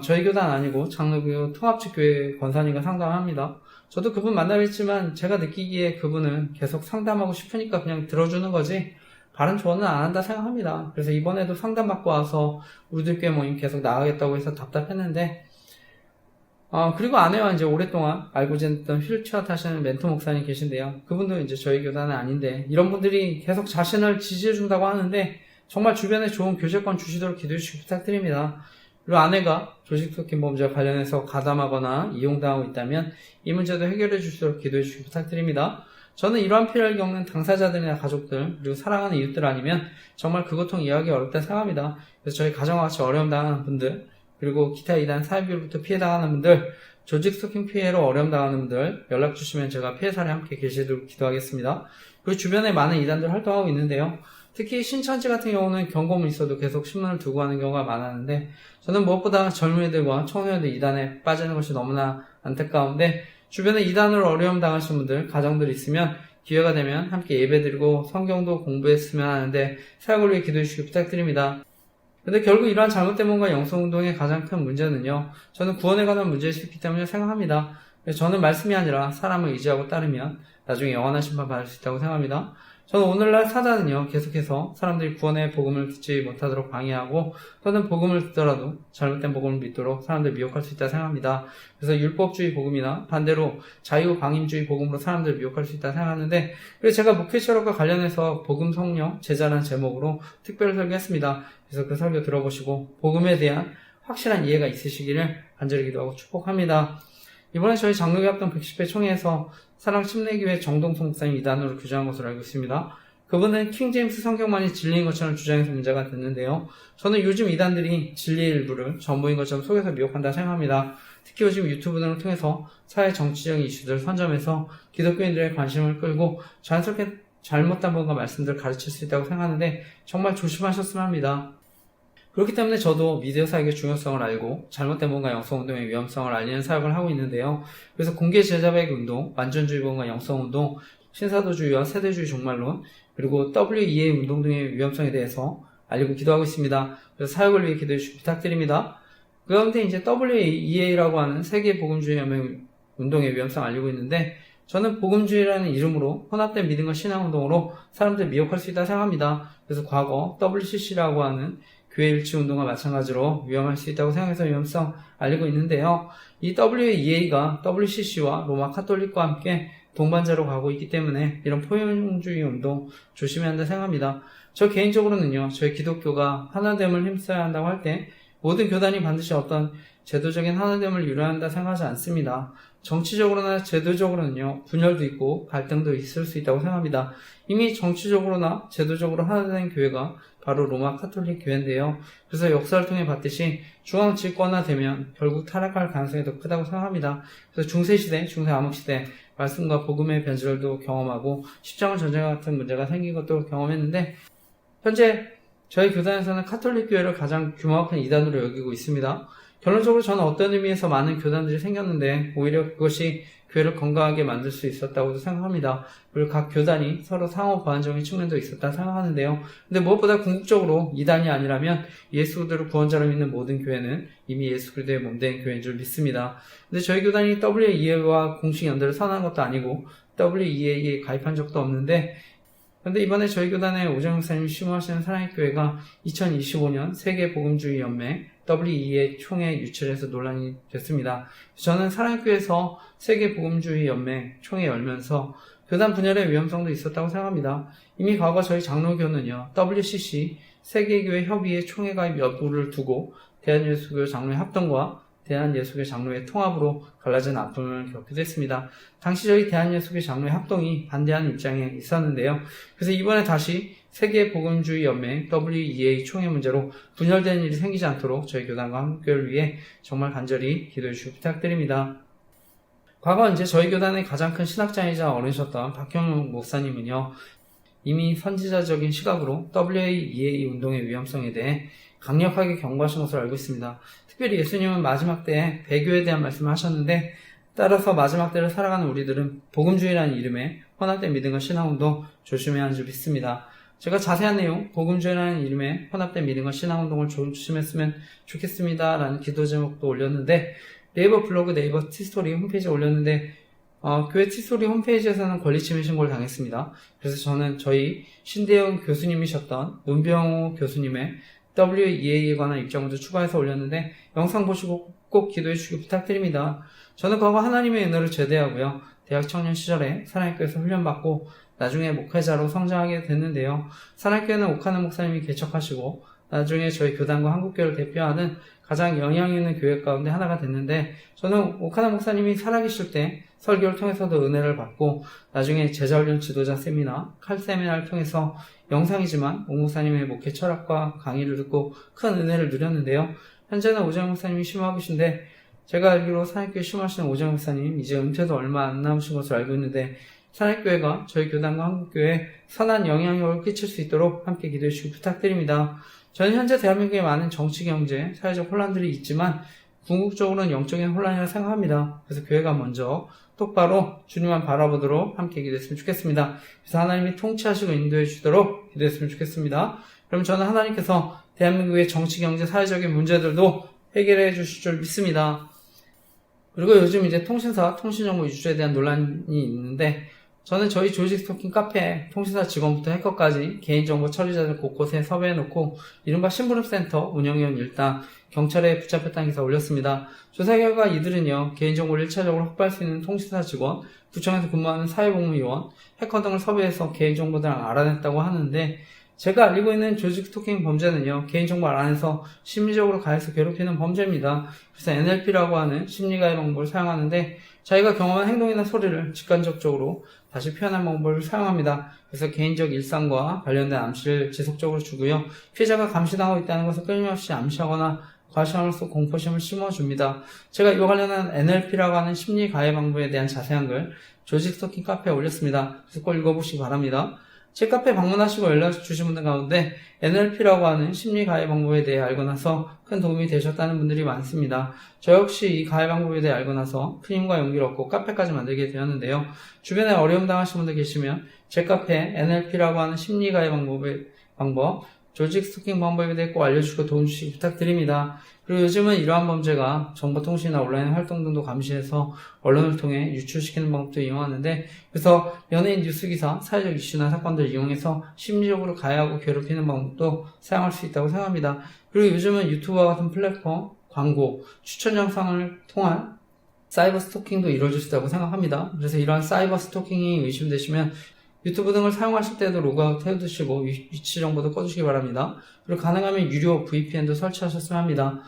저희 교단 아니고 장로교 통합직교회 권사님과 상담합니다. 저도 그분 만나뵀지만 제가 느끼기에 그분은 계속 상담하고 싶으니까 그냥 들어주는 거지 바른 조언은 안 한다 생각합니다. 그래서 이번에도 상담받고 와서 우리들교회 모임 계속 나가겠다고 해서 답답했는데 그리고 아내와 이제 오랫동안 알고 지냈던 휠체어 타시는 멘토 목사님 계신데요. 그분도 이제 저희 교단은 아닌데 이런 분들이 계속 자신을 지지해준다고 하는데 정말 주변에 좋은 교제권 주시도록 기도해주시기 부탁드립니다. 그리고 아내가 조직폭행범죄와 관련해서 가담하거나 이용당하고 있다면 이 문제도 해결해 주시도록 기도해 주시기 부탁드립니다. 저는 이러한 피해를 겪는 당사자들이나 가족들 그리고 사랑하는 이웃들 아니면 정말 그 고통 이해하기 어렵다 생각합니다. 그래서 저희 가정과 같이 어려움 당하는 분들 그리고 기타 이단 사회비로부터 피해 당하는 분들 조직 스토킹 피해로 어려움 당하는 분들 연락 주시면 제가 피해 사례 함께 계시도록 기도하겠습니다. 그리고 주변에 많은 이단들 활동하고 있는데요. 특히 신천지 같은 경우는 경고문 있어도 계속 신문을 두고 가는 경우가 많았는데 저는 무엇보다 젊은이들과 청소년들 이단에 빠지는 것이 너무나 안타까운데 주변에 이단으로 어려움 당하신 분들, 가정들이 있으면 기회가 되면 함께 예배드리고 성경도 공부했으면 하는데 사역을 위해 기도해 주시기 부탁드립니다. 근데 결국 이러한 잘못된 몸과 영성운동의 가장 큰 문제는요. 저는 구원에 관한 문제일 수 있기 때문에 생각합니다. 저는 말씀이 아니라 사람을 의지하고 따르면 나중에 영원한 심판 받을 수 있다고 생각합니다. 저는 오늘날 사단은요, 계속해서 사람들이 구원의 복음을 듣지 못하도록 방해하고, 또는 복음을 듣더라도 잘못된 복음을 믿도록 사람들 미혹할 수 있다 생각합니다. 그래서 율법주의 복음이나 반대로 자유방임주의 복음으로 사람들을 미혹할 수 있다 생각하는데, 그래서 제가 목회 철학과 관련해서 복음 성령 제자라는 제목으로 특별 설교했습니다. 그래서 그 설교 들어보시고 복음에 대한 확실한 이해가 있으시기를 간절히 기도하고 축복합니다. 이번에 저희 장로교 합동 110회 총회에서 사랑 침례교회 정동성 목사님 이단으로 규정한 것으로 알고 있습니다. 그분은 킹제임스 성경만이 진리인 것처럼 주장해서 문제가 됐는데요. 저는 요즘 이단들이 진리의 일부를 전부인 것처럼 속여서 미혹한다 생각합니다. 특히 요즘 유튜브 등을 통해서 사회 정치적인 이슈들을 선점해서 기독교인들의 관심을 끌고 자연스럽게 잘못된 분과 말씀들을 가르칠 수 있다고 생각하는데 정말 조심하셨으면 합니다. 그렇기 때문에 저도 미디어 사역의 중요성을 알고 잘못된 뭔가 영성운동의 위험성을 알리는 사역을 하고 있는데요. 그래서 공개 제자백 운동, 완전주의 뭔가 영성운동, 신사도주의와 세대주의 종말론, 그리고 WEA 운동 등의 위험성에 대해서 알리고 기도하고 있습니다. 그래서 사역을 위해 기도해 주시기 부탁드립니다. 그 가운데 이제 WEA라고 하는 세계복음주의 연맹 운동의 위험성을 알리고 있는데 저는 복음주의라는 이름으로 혼합된 믿음과 신앙운동으로 사람들 미혹할 수 있다 생각합니다. 그래서 과거 WCC라고 하는 교회 일치 운동과 마찬가지로 위험할 수 있다고 생각해서 위험성 알리고 있는데요. 이 WEA가 WCC와 로마 카톨릭과 함께 동반자로 가고 있기 때문에 이런 포용주의 운동 조심해야 한다 생각합니다. 저 개인적으로는요, 저희 기독교가 하나됨을 힘써야 한다고 할 때 모든 교단이 반드시 어떤 제도적인 하나됨을 이루어야 한다 생각하지 않습니다. 정치적으로나 제도적으로는요, 분열도 있고 갈등도 있을 수 있다고 생각합니다. 이미 정치적으로나 제도적으로 하나된 교회가 바로 로마 카톨릭 교회인데요. 그래서 역사를 통해 봤듯이 중앙 집권화되면 결국 타락할 가능성이 더 크다고 생각합니다. 그래서 중세시대, 중세암흑시대 말씀과 복음의 변질도 경험하고 십자군 전쟁 같은 문제가 생긴 것도 경험했는데 현재 저희 교단에서는 카톨릭 교회를 가장 규모가 큰 이단으로 여기고 있습니다. 결론적으로 저는 어떤 의미에서 많은 교단들이 생겼는데 오히려 그것이 교회를 건강하게 만들 수 있었다고도 생각합니다. 그리고 각 교단이 서로 상호 보완적인 측면도 있었다 생각하는데요. 근데 무엇보다 궁극적으로 이단이 아니라면 예수 그리스도를 구원자로 믿는 모든 교회는 이미 예수 그리스도의 몸된 교회인 줄 믿습니다. 근데 저희 교단이 WEA와 공식 연대를 선언한 것도 아니고 WEA에 가입한 적도 없는데, 그런데 이번에 저희 교단의 오정 목사님이 심호하시는 사랑의 교회가 2025년 세계복음주의 연맹 WEA 총회 유치해서 논란이 됐습니다. 저는 사랑의 교회에서 세계복음주의 연맹 총회 열면서 교단 분열의 위험성도 있었다고 생각합니다. 이미 과거 저희 장로교는요, WCC 세계교회 협의회 총회 가입 여부를 두고 대한예수교 장로회 합동과 대한예수교 장로회 통합으로 갈라진 아픔을 겪기도 했습니다. 당시 저희 대한예수교 장로회 합동이 반대하는 입장에 있었는데요. 그래서 이번에 다시 세계복음주의 연맹 WEA 총회 문제로 분열되는 일이 생기지 않도록 저희 교단과 한국교회를 위해 정말 간절히 기도해 주시고 부탁드립니다. 과거 이제 저희 교단의 가장 큰 신학자이자 어른이셨던 박형용 목사님은요, 이미 선지자적인 시각으로 WEA 운동의 위험성에 대해 강력하게 경고하신 것으로 알고 있습니다. 특별히 예수님은 마지막 때에 배교에 대한 말씀을 하셨는데, 따라서 마지막 때를 살아가는 우리들은 복음주의라는 이름의 혼합된 믿음과 신앙운동 조심해야 하는 줄 믿습니다. 제가 자세한 내용, 복음주의라는 이름의 혼합된 믿음과 신앙운동을 조심했으면 좋겠습니다 라는 기도 제목도 올렸는데, 네이버 블로그, 네이버 티스토리 홈페이지에 올렸는데, 교회 티스토리 홈페이지에서는 권리침해 신고를 당했습니다. 그래서 저는 저희 신대영 교수님이셨던 문병호 교수님의 WEA에 관한 입장문도 추가해서 올렸는데, 영상 보시고 꼭 기도해 주시기 부탁드립니다. 저는 과거 하나님의 은혜를 제대하고요, 대학 청년 시절에 사랑교회에서 훈련받고 나중에 목회자로 성장하게 됐는데요. 사랑교회는 오카는 목사님이 개척하시고 나중에 저희 교단과 한국교회를 대표하는 가장 영향 있는 교회 가운데 하나가 됐는데, 저는 오카나 목사님이 살아계실 때 설교를 통해서도 은혜를 받고 나중에 제자훈련 지도자 세미나, 칼 세미나를 통해서 영상이지만 오 목사님의 목회 철학과 강의를 듣고 큰 은혜를 누렸는데요. 현재는 오정 목사님이 심호하고 계신데, 제가 알기로 사랑교회 심호하시는 오정 목사님 이제 은퇴도 얼마 안 남으신 것으로 알고 있는데, 사랑교회가 저희 교단과 한국교회에 선한 영향력을 끼칠 수 있도록 함께 기도해 주시기 부탁드립니다. 저는 현재 대한민국에 많은 정치, 경제, 사회적 혼란들이 있지만 궁극적으로는 영적인 혼란이라 생각합니다. 그래서 교회가 먼저 똑바로 주님만 바라보도록 함께 기도했으면 좋겠습니다. 그래서 하나님이 통치하시고 인도해 주시도록 기도했으면 좋겠습니다. 그럼 저는 하나님께서 대한민국의 정치, 경제, 사회적인 문제들도 해결해 주실 줄 믿습니다. 그리고 요즘 이제 통신사, 통신정보 유출에 대한 논란이 있는데, 저는 저희 조직 스토킹 카페에 통신사 직원부터 해커까지 개인정보 처리자들 곳곳에 섭외해놓고 이른바 심부름센터 운영위원 일당 경찰에 붙잡혔다는 기사 올렸습니다. 조사 결과 이들은요, 개인정보를 1차적으로 확보할 수 있는 통신사 직원, 구청에서 근무하는 사회복무요원, 해커 등을 섭외해서 개인정보들을 알아냈다고 하는데, 제가 알고 있는 조직 스토킹 범죄는요, 개인정보 알아내서 심리적으로 가해서 괴롭히는 범죄입니다. 그래서 NLP라고 하는 심리가해 방법을 사용하는데, 자기가 경험한 행동이나 소리를 직간접적으로 다시 표현한 방법을 사용합니다. 그래서 개인적 일상과 관련된 암시를 지속적으로 주고요, 피해자가 감시당하고 있다는 것을 끊임없이 암시하거나 과시함으로써 공포심을 심어줍니다. 제가 이와 관련한 NLP라고 하는 심리가해 방법에 대한 자세한 글 조직 스토킹 카페에 올렸습니다. 그래서 꼭 읽어보시기 바랍니다. 제 카페 방문하시고 연락 주신 분들 가운데 NLP라고 하는 심리 가해 방법에 대해 알고 나서 큰 도움이 되셨다는 분들이 많습니다. 저 역시 이 가해 방법에 대해 알고 나서 큰 힘과 용기를 얻고 카페까지 만들게 되었는데요. 주변에 어려움 당하신 분들 계시면 제 카페 NLP라고 하는 심리 가해 방법, 조직 스토킹 방법에 대해 꼭 알려주시고 도움 주시기 부탁드립니다. 그리고 요즘은 이러한 범죄가 정보통신이나 온라인 활동 등도 감시해서 언론을 통해 유출시키는 방법도 이용하는데, 그래서 연예인 뉴스기사, 사회적 이슈나 사건들을 이용해서 심리적으로 가해하고 괴롭히는 방법도 사용할 수 있다고 생각합니다. 그리고 요즘은 유튜브와 같은 플랫폼, 광고, 추천 영상을 통한 사이버 스토킹도 이루어질 수 있다고 생각합니다. 그래서 이러한 사이버 스토킹이 의심되시면 유튜브 등을 사용하실 때도 로그아웃 해두시고 위치 정보도 꺼주시기 바랍니다. 그리고 가능하면 유료 VPN도 설치하셨으면 합니다.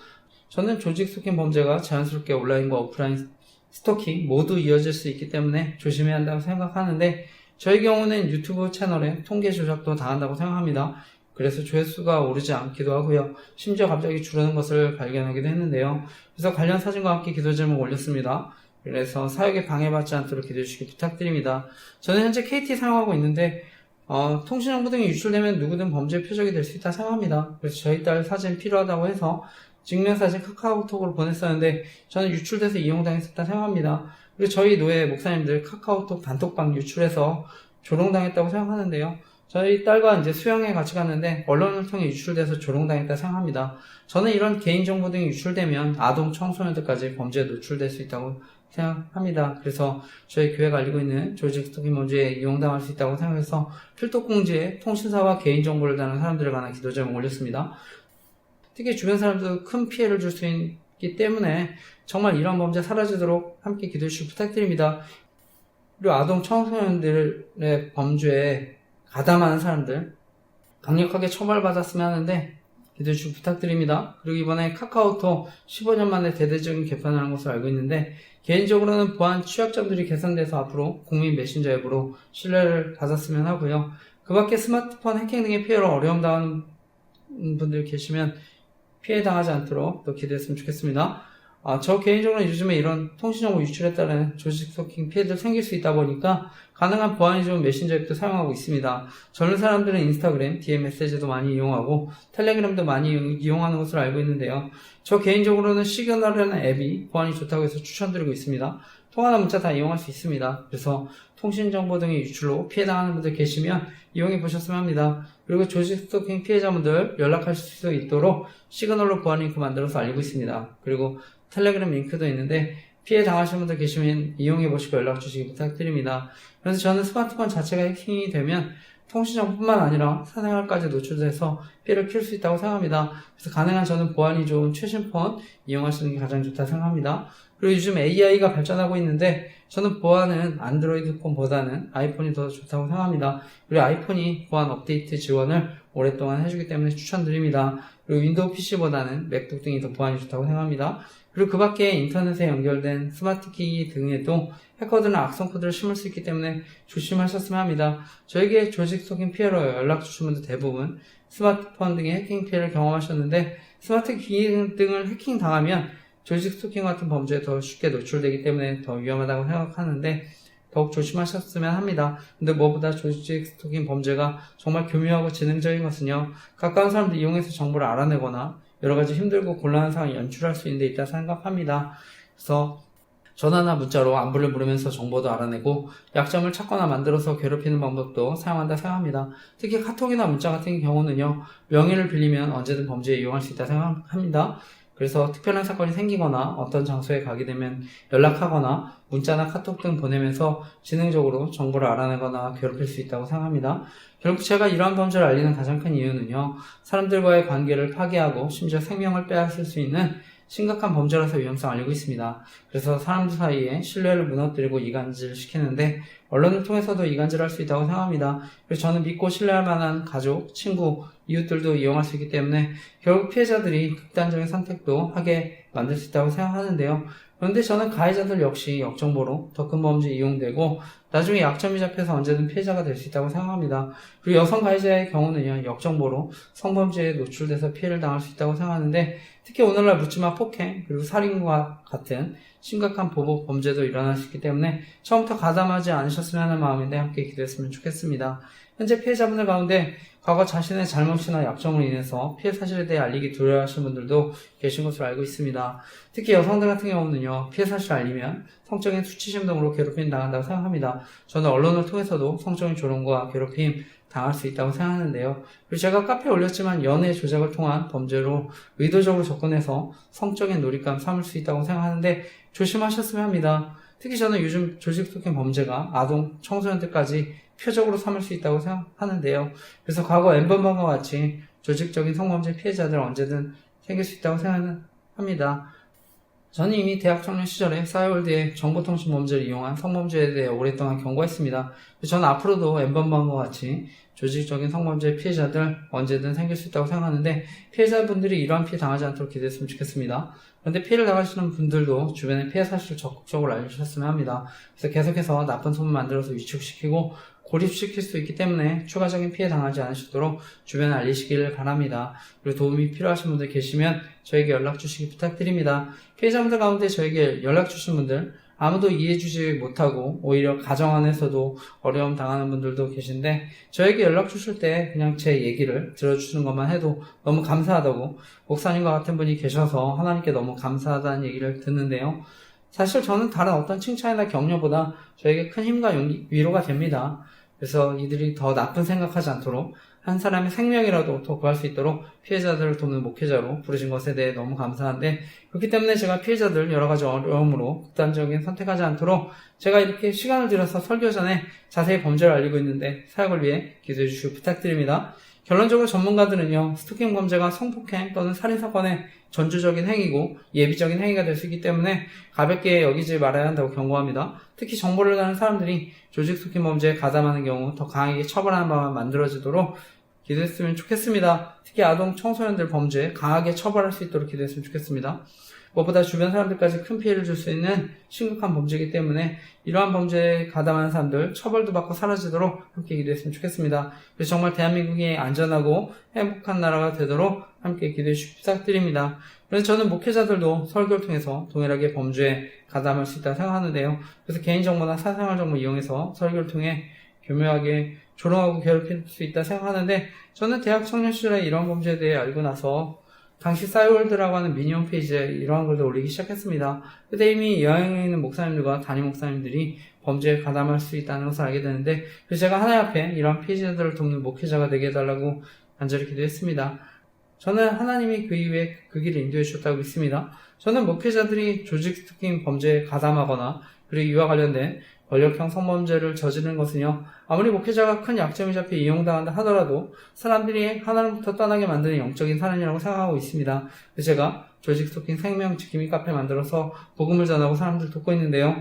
저는 조직 스토킹 범죄가 자연스럽게 온라인과 오프라인 스토킹 모두 이어질 수 있기 때문에 조심해야 한다고 생각하는데, 저희 경우는 유튜브 채널에 통계 조작도 당한다고 생각합니다. 그래서 조회수가 오르지 않기도 하고요, 심지어 갑자기 줄어든 것을 발견하기도 했는데요. 그래서 관련 사진과 함께 기도 제목 올렸습니다. 그래서 사역에 방해받지 않도록 기도해 주시기 부탁드립니다. 저는 현재 KT 사용하고 있는데 통신정보 등이 유출되면 누구든 범죄의 표적이 될 수 있다 생각합니다. 그래서 저희 딸 사진 필요하다고 해서 증명사진 카카오톡으로 보냈었는데 저는 유출돼서 이용당했었다 생각합니다. 그리고 저희 노예 목사님들 카카오톡 단톡방 유출해서 조롱당했다고 생각하는데요. 저희 딸과 이제 수영에 같이 갔는데 언론을 통해 유출돼서 조롱당했다 생각합니다. 저는 이런 개인정보 등이 유출되면 아동 청소년들까지 범죄에 노출될 수 있다고 생각합니다. 그래서 저희 교회가 알리고 있는 조직 스토킹 범죄에 이용당할 수 있다고 생각해서 필독공지에 통신사와 개인정보를 다는 사람들에 관한 기도 제목을 올렸습니다. 특히 주변 사람들도 큰 피해를 줄 수 있기 때문에 정말 이런 범죄 사라지도록 함께 기도해 주시기 부탁드립니다. 그리고 아동 청소년들의 범죄에 가담하는 사람들 강력하게 처벌받았으면 하는데 기도해 주시기 부탁드립니다. 그리고 이번에 카카오톡 15년 만에 대대적인 개편을 한 것으로 알고 있는데 개인적으로는 보안 취약점들이 개선돼서 앞으로 국민 메신저 앱으로 신뢰를 받았으면 하고요. 그 밖에 스마트폰 해킹 등의 피해로 어려움 당하는 분들 계시면 피해 당하지 않도록 또 기대했으면 좋겠습니다. 저 개인적으로는 요즘에 이런 통신정보 유출에 따른 조직 스토킹 피해들 생길 수 있다 보니까 가능한 보안이 좋은 메신저 앱도 사용하고 있습니다. 젊은 사람들은 인스타그램, DM 메시지도 많이 이용하고 텔레그램도 많이 이용하는 것으로 알고 있는데요. 저 개인적으로는 시그널이라는 앱이 보안이 좋다고 해서 추천드리고 있습니다. 통화나 문자 다 이용할 수 있습니다. 그래서 통신정보 등의 유출로 피해당하는 분들 계시면 이용해 보셨으면 합니다. 그리고 조직 스토킹 피해자분들 연락하실 수 있도록 시그널로 보안 링크 만들어서 알리고 있습니다. 그리고 텔레그램 링크도 있는데 피해 당하신 분들 계시면 이용해 보시고 연락 주시기 부탁드립니다. 그래서 저는 스마트폰 자체가 해킹이 되면 통신정보뿐만 아니라 사생활까지 노출돼서 피해를 키울 수 있다고 생각합니다. 그래서 가능한 저는 보안이 좋은 최신 폰 이용하시는 게 가장 좋다 생각합니다. 그리고 요즘 AI가 발전하고 있는데 저는 보안은 안드로이드 폰보다는 아이폰이 더 좋다고 생각합니다. 그리고 아이폰이 보안 업데이트 지원을 오랫동안 해주기 때문에 추천드립니다. 그리고 윈도우 PC보다는 맥북 등이 더 보안이 좋다고 생각합니다. 그리고 그 밖에 인터넷에 연결된 스마트키 등에도 해커들은 악성 코드를 심을 수 있기 때문에 조심하셨으면 합니다. 저에게 조직 스토킹 피해로 연락 주신 분들 대부분 스마트폰 등의 해킹 피해를 경험하셨는데 스마트키 등을 해킹 당하면 조직 스토킹 같은 범죄에 더 쉽게 노출되기 때문에 더 위험하다고 생각하는데 더욱 조심하셨으면 합니다. 근데 무엇보다 조직 스토킹 범죄가 정말 교묘하고 지능적인 것은요, 가까운 사람들 이용해서 정보를 알아내거나 여러 가지 힘들고 곤란한 상황을 연출할 수 있는 데 있다 생각합니다. 그래서 전화나 문자로 안부를 물으면서 정보도 알아내고 약점을 찾거나 만들어서 괴롭히는 방법도 사용한다 생각합니다. 특히 카톡이나 문자 같은 경우는요, 명의를 빌리면 언제든 범죄에 이용할 수 있다 생각합니다. 그래서 특별한 사건이 생기거나 어떤 장소에 가게 되면 연락하거나 문자나 카톡 등 보내면서 지능적으로 정보를 알아내거나 괴롭힐 수 있다고 생각합니다. 결국 제가 이러한 범죄를 알리는 가장 큰 이유는요, 사람들과의 관계를 파괴하고 심지어 생명을 빼앗을 수 있는 심각한 범죄라서 위험성을 알리고 있습니다. 그래서 사람들 사이에 신뢰를 무너뜨리고 이간질 시키는데 언론을 통해서도 이간질할 수 있다고 생각합니다. 그래서 저는 믿고 신뢰할 만한 가족, 친구, 이웃들도 이용할 수 있기 때문에 결국 피해자들이 극단적인 선택도 하게 만들 수 있다고 생각하는데요. 그런데 저는 가해자들 역시 역정보로 더 큰 범죄에 이용되고 나중에 약점이 잡혀서 언제든 피해자가 될 수 있다고 생각합니다. 그리고 여성 가해자의 경우는요, 역정보로 성범죄에 노출돼서 피해를 당할 수 있다고 생각하는데 특히 오늘날 묻지마 폭행 그리고 살인과 같은 심각한 보복 범죄도 일어날 수 있기 때문에 처음부터 가담하지 않으셨으면 하는 마음인데 함께 기도했으면 좋겠습니다. 현재 피해자분들 가운데 과거 자신의 잘못이나 약점으로 인해서 피해 사실에 대해 알리기 두려워하시는 분들도 계신 것으로 알고 있습니다. 특히 여성들 같은 경우는요, 피해 사실을 알리면 성적인 수치심 등으로 괴롭힘 당한다고 생각합니다. 저는 언론을 통해서도 성적인 조롱과 괴롭힘 당할 수 있다고 생각하는데요. 그리고 제가 카페에 올렸지만 연애 조작을 통한 범죄로 의도적으로 접근해서 성적인 놀잇감 삼을 수 있다고 생각하는데 조심하셨으면 합니다. 특히 저는 요즘 조직 스토킹 범죄가 아동 청소년들까지 표적으로 삼을 수 있다고 생각하는데요. 그래서 과거 N번방과 같이 조직적인 성범죄 피해자들 언제든 생길 수 있다고 생각합니다. 저는 이미 대학 청년 시절에 싸이월드의 정보통신 범죄를 이용한 성범죄에 대해 오랫동안 경고했습니다. 저는 앞으로도 N번방과 같이 조직적인 성범죄 피해자들 언제든 생길 수 있다고 생각하는데 피해자분들이 이러한 피해 당하지 않도록 기대했으면 좋겠습니다. 그런데 피해를 당하시는 분들도 주변에 피해 사실을 적극적으로 알려주셨으면 합니다. 그래서 계속해서 나쁜 소문 만들어서 위축시키고 고립시킬 수 있기 때문에 추가적인 피해 당하지 않으시도록 주변에 알리시길 바랍니다. 그리고 도움이 필요하신 분들 계시면 저에게 연락 주시기 부탁드립니다. 피해자분들 가운데 저에게 연락 주신 분들 아무도 이해해주지 못하고 오히려 가정 안에서도 어려움 당하는 분들도 계신데 저에게 연락 주실 때 그냥 제 얘기를 들어주시는 것만 해도 너무 감사하다고 목사님과 같은 분이 계셔서 하나님께 너무 감사하다는 얘기를 듣는데요. 사실 저는 다른 어떤 칭찬이나 격려보다 저에게 큰 힘과 위로가 됩니다. 그래서 이들이 더 나쁜 생각하지 않도록 한 사람의 생명이라도 더 구할 수 있도록 피해자들을 돕는 목회자로 부르신 것에 대해 너무 감사한데, 그렇기 때문에 제가 피해자들 여러 가지 어려움으로 극단적인 선택하지 않도록 제가 이렇게 시간을 들여서 설교 전에 자세히 범죄를 알리고 있는데 사역을 위해 기도해 주시기 부탁드립니다. 결론적으로 전문가들은요, 스토킹 범죄가 성폭행 또는 살인사건의 전주적인 행위고 예비적인 행위가 될 수 있기 때문에 가볍게 여기지 말아야 한다고 경고합니다. 특히 정보를 가는 사람들이 조직 스토킹 범죄에 가담하는 경우 더 강하게 처벌하는 방안이 만들어지도록 기도했으면 좋겠습니다. 특히 아동 청소년들 범죄에 강하게 처벌할 수 있도록 기도했으면 좋겠습니다. 무엇보다 주변 사람들까지 큰 피해를 줄 수 있는 심각한 범죄이기 때문에 이러한 범죄에 가담하는 사람들 처벌도 받고 사라지도록 함께 기도했으면 좋겠습니다. 그래서 정말 대한민국이 안전하고 행복한 나라가 되도록 함께 기도해 주시기 부탁드립니다. 그래서 저는 목회자들도 설교를 통해서 동일하게 범죄에 가담할 수 있다고 생각하는데요. 그래서 개인정보나 사생활 정보 이용해서 설교를 통해 교묘하게 조롱하고 괴롭힐 수 있다 생각하는데, 저는 대학 청년 시절에 이런 범죄에 대해 알고 나서 당시 싸이월드라고 하는 미니 홈페이지에 이러한 글도 올리기 시작했습니다. 그때 이미 여행에 있는 목사님들과 담임 목사님들이 범죄에 가담할 수 있다는 것을 알게 되는데, 그래서 제가 하나님 앞에 이러한 피해자들을 돕는 목회자가 되게 해달라고 간절히 기도했습니다. 저는 하나님이 그 이후에 그 길을 인도해 주셨다고 믿습니다. 저는 목회자들이 조직 스토킹 범죄에 가담하거나 그리고 이와 관련된 권력형 성범죄를 저지르는 것은요, 아무리 목회자가 큰 약점이 잡혀 이용당한다 하더라도 사람들이 하나님부터 떠나게 만드는 영적인 사연이라고 생각하고 있습니다. 그래서 제가 조직 스토킹 생명 지킴이 카페 만들어서 복음을 전하고 사람들 돕고 있는데요.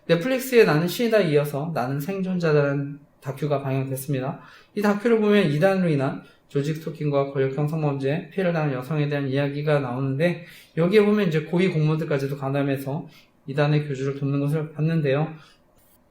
넷플릭스의 나는 신이다 이어서 나는 생존자다라는 다큐가 방영됐습니다. 이 다큐를 보면 이단으로 인한 조직 스토킹과 권력형 성범죄, 피해를 당한 여성에 대한 이야기가 나오는데, 여기에 보면 이제 고위 공무원들까지도 가담해서 이단의 교주를 돕는 것을 봤는데요.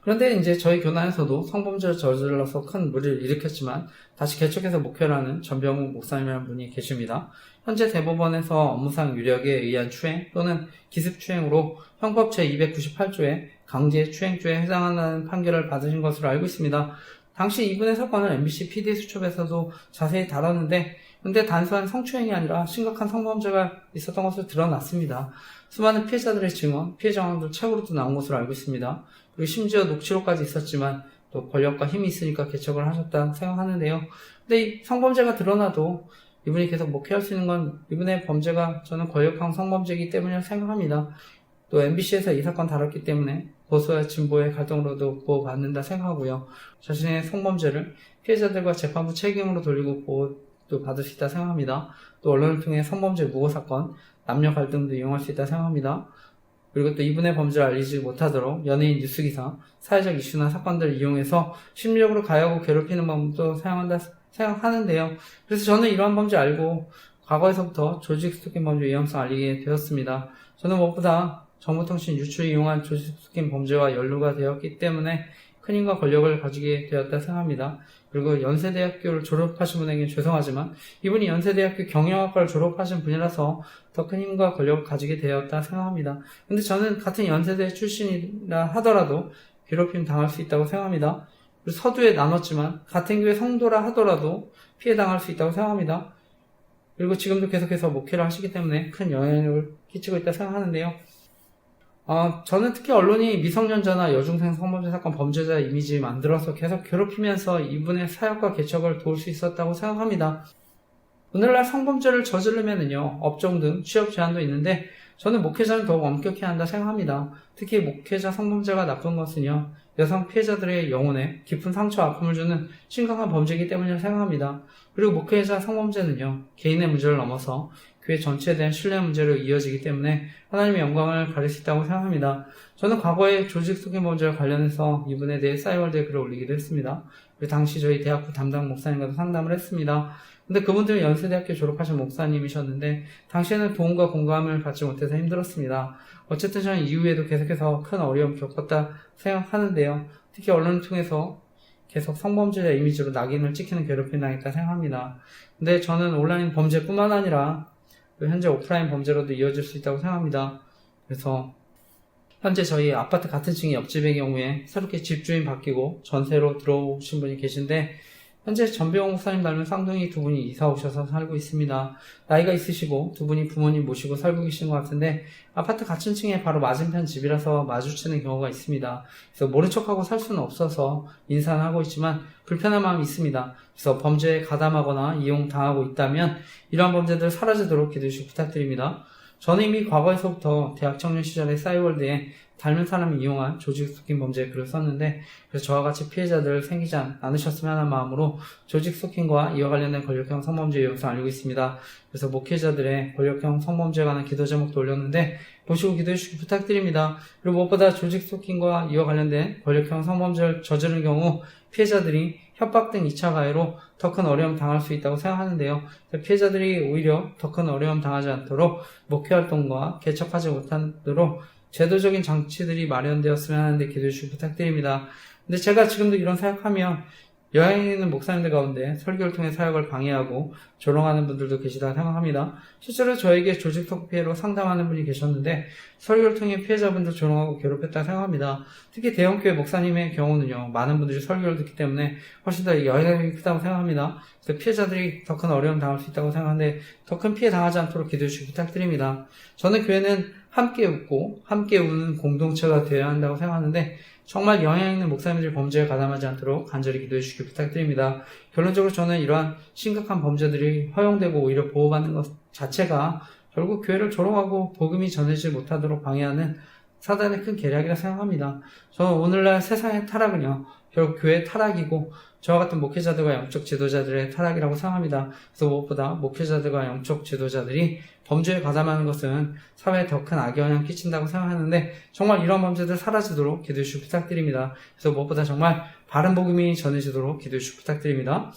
그런데 이제 저희 교단에서도 성범죄를 저질러서 큰 무리를 일으켰지만 다시 개척해서 목회를 하는 전병욱 목사님이라는 분이 계십니다. 현재 대법원에서 업무상 유력에 의한 추행 또는 기습추행으로 형법 제298조의 강제추행죄에 해당한다는 판결을 받으신 것으로 알고 있습니다. 당시 이분의 사건을 MBC PD 수첩에서도 자세히 다뤘는데, 근데 단순한 성추행이 아니라 심각한 성범죄가 있었던 것으로 드러났습니다. 수많은 피해자들의 증언, 피해 정황도 책으로도 나온 것으로 알고 있습니다. 그리고 심지어 녹취록까지 있었지만 또 권력과 힘이 있으니까 개척을 하셨다 생각하는데요. 근데 이 성범죄가 드러나도 이분이 계속 목회할 수 있는 건 이분의 범죄가 저는 권력형 성범죄이기 때문이라고 생각합니다. 또 MBC에서 이 사건 다뤘기 때문에 보수와 진보의 갈등으로도 보호받는다 생각하고요. 자신의 성범죄를 피해자들과 재판부 책임으로 돌리고 보호도 받을 수 있다 생각합니다. 또 언론을 통해 성범죄 무고 사건, 남녀 갈등도 이용할 수 있다 생각합니다. 그리고 또 이분의 범죄를 알리지 못하도록 연예인 뉴스기사, 사회적 이슈나 사건들을 이용해서 심리적으로 가해하고 괴롭히는 방법도 사용한다 생각하는데요. 그래서 저는 이러한 범죄 알고 과거에서부터 조직 스토킹 범죄 위험성 알리게 되었습니다. 저는 무엇보다 정보통신 유출을 이용한 조직 스토킹 범죄와 연루가 되었기 때문에 큰 힘과 권력을 가지게 되었다 생각합니다. 그리고 연세대학교를 졸업하신 분에게 죄송하지만 이분이 연세대학교 경영학과를 졸업하신 분이라서 더 큰 힘과 권력을 가지게 되었다 생각합니다. 근데 저는 같은 연세대 출신이라 하더라도 괴롭힘 당할 수 있다고 생각합니다. 그리고 서두에 나눴지만 같은 교회 성도라 하더라도 피해 당할 수 있다고 생각합니다. 그리고 지금도 계속해서 목회를 하시기 때문에 큰 영향을 끼치고 있다 생각하는데요. 저는 특히 언론이 미성년자나 여중생 성범죄 사건 범죄자 이미지 만들어서 계속 괴롭히면서 이분의 사역과 개척을 도울 수 있었다고 생각합니다. 오늘날 성범죄를 저지르면은요, 업종 등 취업 제한도 있는데, 저는 목회자는 더욱 엄격히 한다 생각합니다. 특히 목회자 성범죄가 나쁜 것은요, 여성 피해자들의 영혼에 깊은 상처와 아픔을 주는 심각한 범죄이기 때문이라고 생각합니다. 그리고 목회자 성범죄는요, 개인의 문제를 넘어서 교회 전체에 대한 신뢰 문제로 이어지기 때문에 하나님의 영광을 가릴 수 있다고 생각합니다. 저는 과거에 조직 스토킹 범죄와 관련해서 이분에 대해 싸이월드에 글을 올리기도 했습니다. 그리고 당시 저희 대학부 담당 목사님과도 상담을 했습니다. 근데 그분들은 연세대학교 졸업하신 목사님이셨는데 당시에는 도움과 공감을 받지 못해서 힘들었습니다. 어쨌든 저는 이후에도 계속해서 큰 어려움 겪었다 생각하는데요. 특히 언론을 통해서 계속 성범죄자 이미지로 낙인을 찍히는 괴롭힘을 당했다 생각합니다. 근데 저는 온라인 범죄뿐만 아니라 현재 오프라인 범죄로도 이어질 수 있다고 생각합니다. 그래서 현재 저희 아파트 같은 층의 옆집의 경우에 새롭게 집주인 바뀌고 전세로 들어오신 분이 계신데 현재 전병호 목사님 닮은 쌍둥이 두 분이 이사 오셔서 살고 있습니다. 나이가 있으시고 두 분이 부모님 모시고 살고 계신 것 같은데 아파트 같은 층에 바로 맞은편 집이라서 마주치는 경우가 있습니다. 그래서 모른 척하고 살 수는 없어서 인사는 하고 있지만 불편한 마음이 있습니다. 그래서 범죄에 가담하거나 이용당하고 있다면 이러한 범죄들 사라지도록 기도해 주시기 부탁드립니다. 저는 이미 과거에서부터 대학 청년 시절에 싸이월드에 닮은 사람을 이용한 조직 스토킹 범죄에 글을 썼는데 그래서 저와 같이 피해자들 생기지 않으셨으면 하는 마음으로 조직 스토킹과 이와 관련된 권력형 성범죄 영상 알리고 있습니다. 그래서 목회자들의 권력형 성범죄에 관한 기도 제목도 올렸는데 보시고 기도해 주시기 부탁드립니다. 그리고 무엇보다 조직 스토킹과 이와 관련된 권력형 성범죄를 저지른 경우 피해자들이 협박 등 2차 가해로 더 큰 어려움 당할 수 있다고 생각하는데요. 피해자들이 오히려 더 큰 어려움 당하지 않도록 목회활동과 개척하지 못하도록 제도적인 장치들이 마련되었으면 하는데 기도해 주시기 부탁드립니다. 근데 제가 지금도 이런 사역하면 여행에 있는 목사님들 가운데 설교를 통해 사역을 방해하고 조롱하는 분들도 계시다고 생각합니다. 실제로 저에게 조직 스토킹 피해로 상담하는 분이 계셨는데 설교를 통해 피해자분들 조롱하고 괴롭혔다고 생각합니다. 특히 대형교회 목사님의 경우는요, 많은 분들이 설교를 듣기 때문에 훨씬 더 영향이 크다고 생각합니다. 그래서 피해자들이 더 큰 어려움 당할 수 있다고 생각하는데 더 큰 피해 당하지 않도록 기도해 주시기 부탁드립니다. 저는 교회는 함께 웃고 함께 우는 공동체가 되어야 한다고 생각하는데 정말 영향 있는 목사님들이 범죄에 가담하지 않도록 간절히 기도해 주시기 부탁드립니다. 결론적으로 저는 이러한 심각한 범죄들이 허용되고 오히려 보호받는 것 자체가 결국 교회를 조롱하고 복음이 전해지지 못하도록 방해하는 사단의 큰 계략이라 생각합니다. 저는 오늘날 세상의 타락은요, 결국 교회의 타락이고 저와 같은 목회자들과 영적 지도자들의 타락이라고 생각합니다. 그래서 무엇보다 목회자들과 영적 지도자들이 범죄에 가담하는 것은 사회에 더 큰 악영향을 끼친다고 생각하는데 정말 이런 범죄들 사라지도록 기도해 주시기 부탁드립니다. 그래서 무엇보다 정말 바른 복음이 전해지도록 기도해 주시기 부탁드립니다.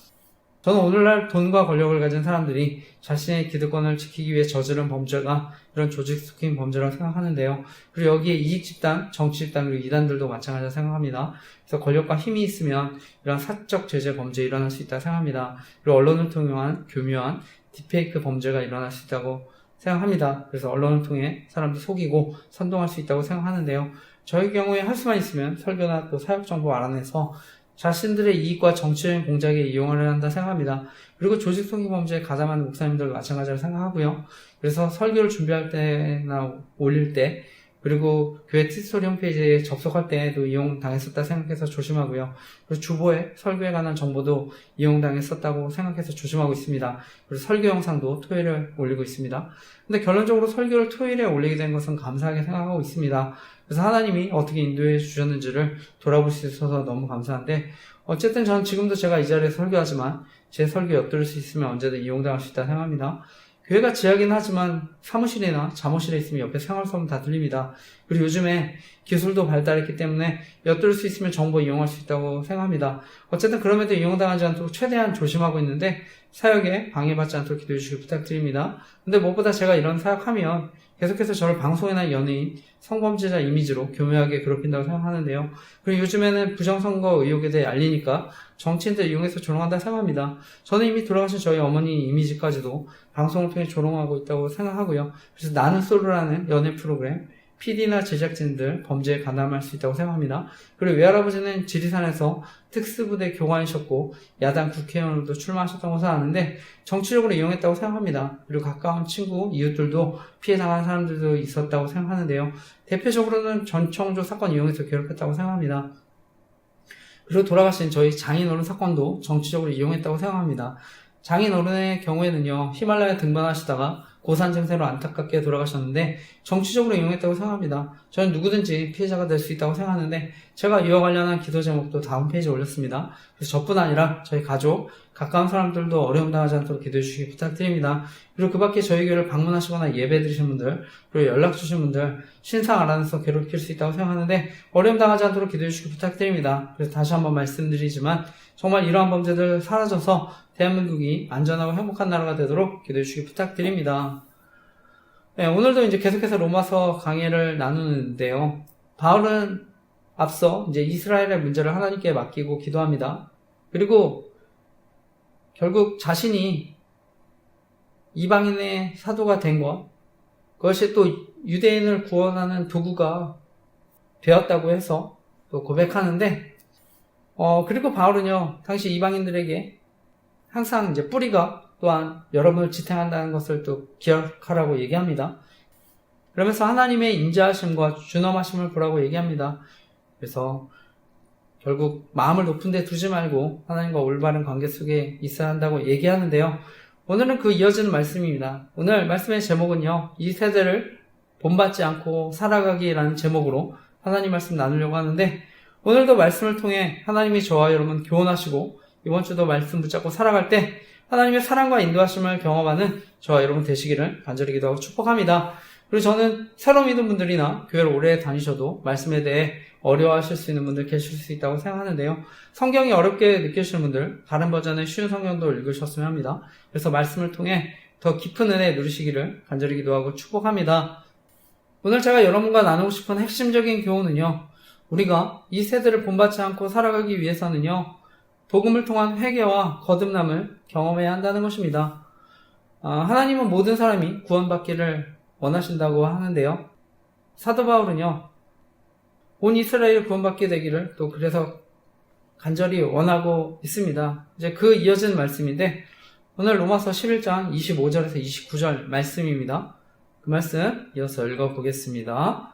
저는 오늘날 돈과 권력을 가진 사람들이 자신의 기득권을 지키기 위해 저지른 범죄가 이런 조직 스토킹 범죄라고 생각하는데요. 그리고 여기에 이익집단, 정치집단, 그리고 이단들도 마찬가지라고 생각합니다. 그래서 권력과 힘이 있으면 이런 사적 제재 범죄 일어날 수 있다고 생각합니다. 그리고 언론을 통한 교묘한 딥페이크 범죄가 일어날 수 있다고 생각합니다. 그래서 언론을 통해 사람들 속이고 선동할 수 있다고 생각하는데요. 저희 경우에 할 수만 있으면 설교나 또 사역 정보 알아내서 자신들의 이익과 정치적인 공작에 이용하려 한다 생각합니다. 그리고 조직 스토킹 범죄에 가담하는 목사님들도 마찬가지로 생각하고요. 그래서 설교를 준비할 때나 올릴 때 그리고 교회 티스토리 홈페이지에 접속할 때에도 이용당했었다 생각해서 조심하고요. 그리고 주보에 설교에 관한 정보도 이용당했었다고 생각해서 조심하고 있습니다. 그리고 설교 영상도 토요일에 올리고 있습니다. 근데 결론적으로 설교를 토요일에 올리게 된 것은 감사하게 생각하고 있습니다. 그래서 하나님이 어떻게 인도해 주셨는지를 돌아볼 수 있어서 너무 감사한데 어쨌든 저는 지금도 제가 이 자리에 설교하지만 제 설교 엿들을 수 있으면 언제든 이용당할 수 있다 생각합니다. 교회가 지하긴 하지만 사무실이나 잠옷실에 있으면 옆에 생활소음 다 들립니다. 그리고 요즘에 기술도 발달했기 때문에 엿들을 수 있으면 정보 이용할 수 있다고 생각합니다. 어쨌든 그럼에도 이용당하지 않도록 최대한 조심하고 있는데 사역에 방해받지 않도록 기도해 주시기 부탁드립니다. 근데 무엇보다 제가 이런 사역하면 계속해서 저를 방송이나 연예인, 성범죄자 이미지로 교묘하게 괴롭힌다고 생각하는데요. 그리고 요즘에는 부정선거 의혹에 대해 알리니까 정치인들 이용해서 조롱한다 생각합니다. 저는 이미 돌아가신 저희 어머니 이미지까지도 방송을 통해 조롱하고 있다고 생각하고요. 그래서 나는 솔로라는 연애 프로그램, PD나 제작진들 범죄에 가담할 수 있다고 생각합니다. 그리고 외할아버지는 지리산에서 특수부대 교관이셨고 야당 국회의원으로도 출마하셨던 것을 아는데 정치적으로 이용했다고 생각합니다. 그리고 가까운 친구, 이웃들도 피해당한 사람들도 있었다고 생각하는데요. 대표적으로는 전청조 사건 이용해서 괴롭혔다고 생각합니다. 그리고 돌아가신 저희 장인어른 사건도 정치적으로 이용했다고 생각합니다. 장인어른의 경우에는요, 히말라야 등반하시다가 고산 증세로 안타깝게 돌아가셨는데 정치적으로 이용했다고 생각합니다. 저는 누구든지 피해자가 될 수 있다고 생각하는데 제가 이와 관련한 기도 제목도 다음 페이지에 올렸습니다. 그래서 저뿐 아니라 저희 가족, 가까운 사람들도 어려움 당하지 않도록 기도해 주시기 부탁드립니다. 그리고 그 밖에 저희 교회를 방문하시거나 예배 드리신 분들, 그리고 연락 주신 분들, 신상 알아내서 괴롭힐 수 있다고 생각하는데 어려움 당하지 않도록 기도해 주시기 부탁드립니다. 그래서 다시 한번 말씀드리지만 정말 이러한 범죄들 사라져서 대한민국이 안전하고 행복한 나라가 되도록 기도해 주시기 부탁드립니다. 네, 오늘도 이제 계속해서 로마서 강의를 나누는데요. 바울은 앞서 이제 이스라엘의 문제를 하나님께 맡기고 기도합니다. 그리고 결국 자신이 이방인의 사도가 된 것, 그것이 또 유대인을 구원하는 도구가 되었다고 해서 또 고백하는데, 그리고 바울은요, 당시 이방인들에게 항상 이제 뿌리가 또한 여러분을 지탱한다는 것을 또 기억하라고 얘기합니다. 그러면서 하나님의 인자하심과 준엄하심을 보라고 얘기합니다. 그래서 결국 마음을 높은 데 두지 말고 하나님과 올바른 관계 속에 있어야 한다고 얘기하는데요. 오늘은 그 이어지는 말씀입니다. 오늘 말씀의 제목은요, 이 세대를 본받지 않고 살아가기라는 제목으로 하나님 말씀 나누려고 하는데, 오늘도 말씀을 통해 하나님이 저와 여러분 교훈하시고 이번 주도 말씀 붙잡고 살아갈 때 하나님의 사랑과 인도하심을 경험하는 저와 여러분 되시기를 간절히 기도하고 축복합니다. 그리고 저는 새로 믿은 분들이나 교회를 오래 다니셔도 말씀에 대해 어려워하실 수 있는 분들 계실 수 있다고 생각하는데요. 성경이 어렵게 느끼시는 분들, 다른 버전의 쉬운 성경도 읽으셨으면 합니다. 그래서 말씀을 통해 더 깊은 은혜 누리시기를 간절히 기도하고 축복합니다. 오늘 제가 여러분과 나누고 싶은 핵심적인 교훈은요, 우리가 이 세대를 본받지 않고 살아가기 위해서는요, 복음을 통한 회개와 거듭남을 경험해야 한다는 것입니다. 하나님은 모든 사람이 구원받기를 원하신다고 하는데요. 사도 바울은요, 온 이스라엘 구원받게 되기를 또 그래서 간절히 원하고 있습니다. 이제 그 이어진 말씀인데, 오늘 로마서 11장 25절에서 29절 말씀입니다. 그 말씀 이어서 읽어보겠습니다.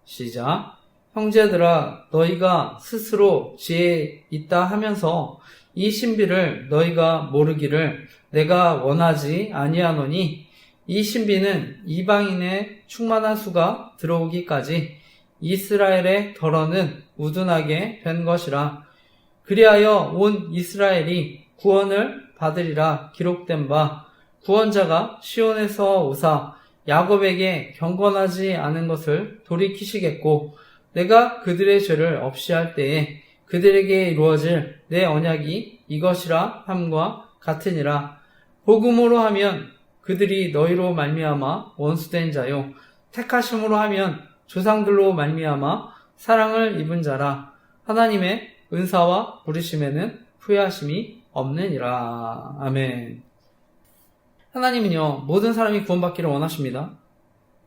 시작. 형제들아, 너희가 스스로 지혜 있다 하면서 이 신비를 너희가 모르기를 내가 원하지 아니하노니, 이 신비는 이방인의 충만한 수가 들어오기까지 이스라엘의 덜어는 우둔하게 된 것이라. 그리하여 온 이스라엘이 구원을 받으리라 기록된 바, 구원자가 시온에서 오사 야곱에게 경건하지 않은 것을 돌이키시겠고, 내가 그들의 죄를 없이 할 때에 그들에게 이루어질 내 언약이 이것이라 함과 같으니라. 복음으로 하면 그들이 너희로 말미암아 원수된 자요, 택하심으로 하면 조상들로 말미암아 사랑을 입은 자라. 하나님의 은사와 부르심에는 후회하심이 없느니라. 아멘. 하나님은요, 모든 사람이 구원받기를 원하십니다.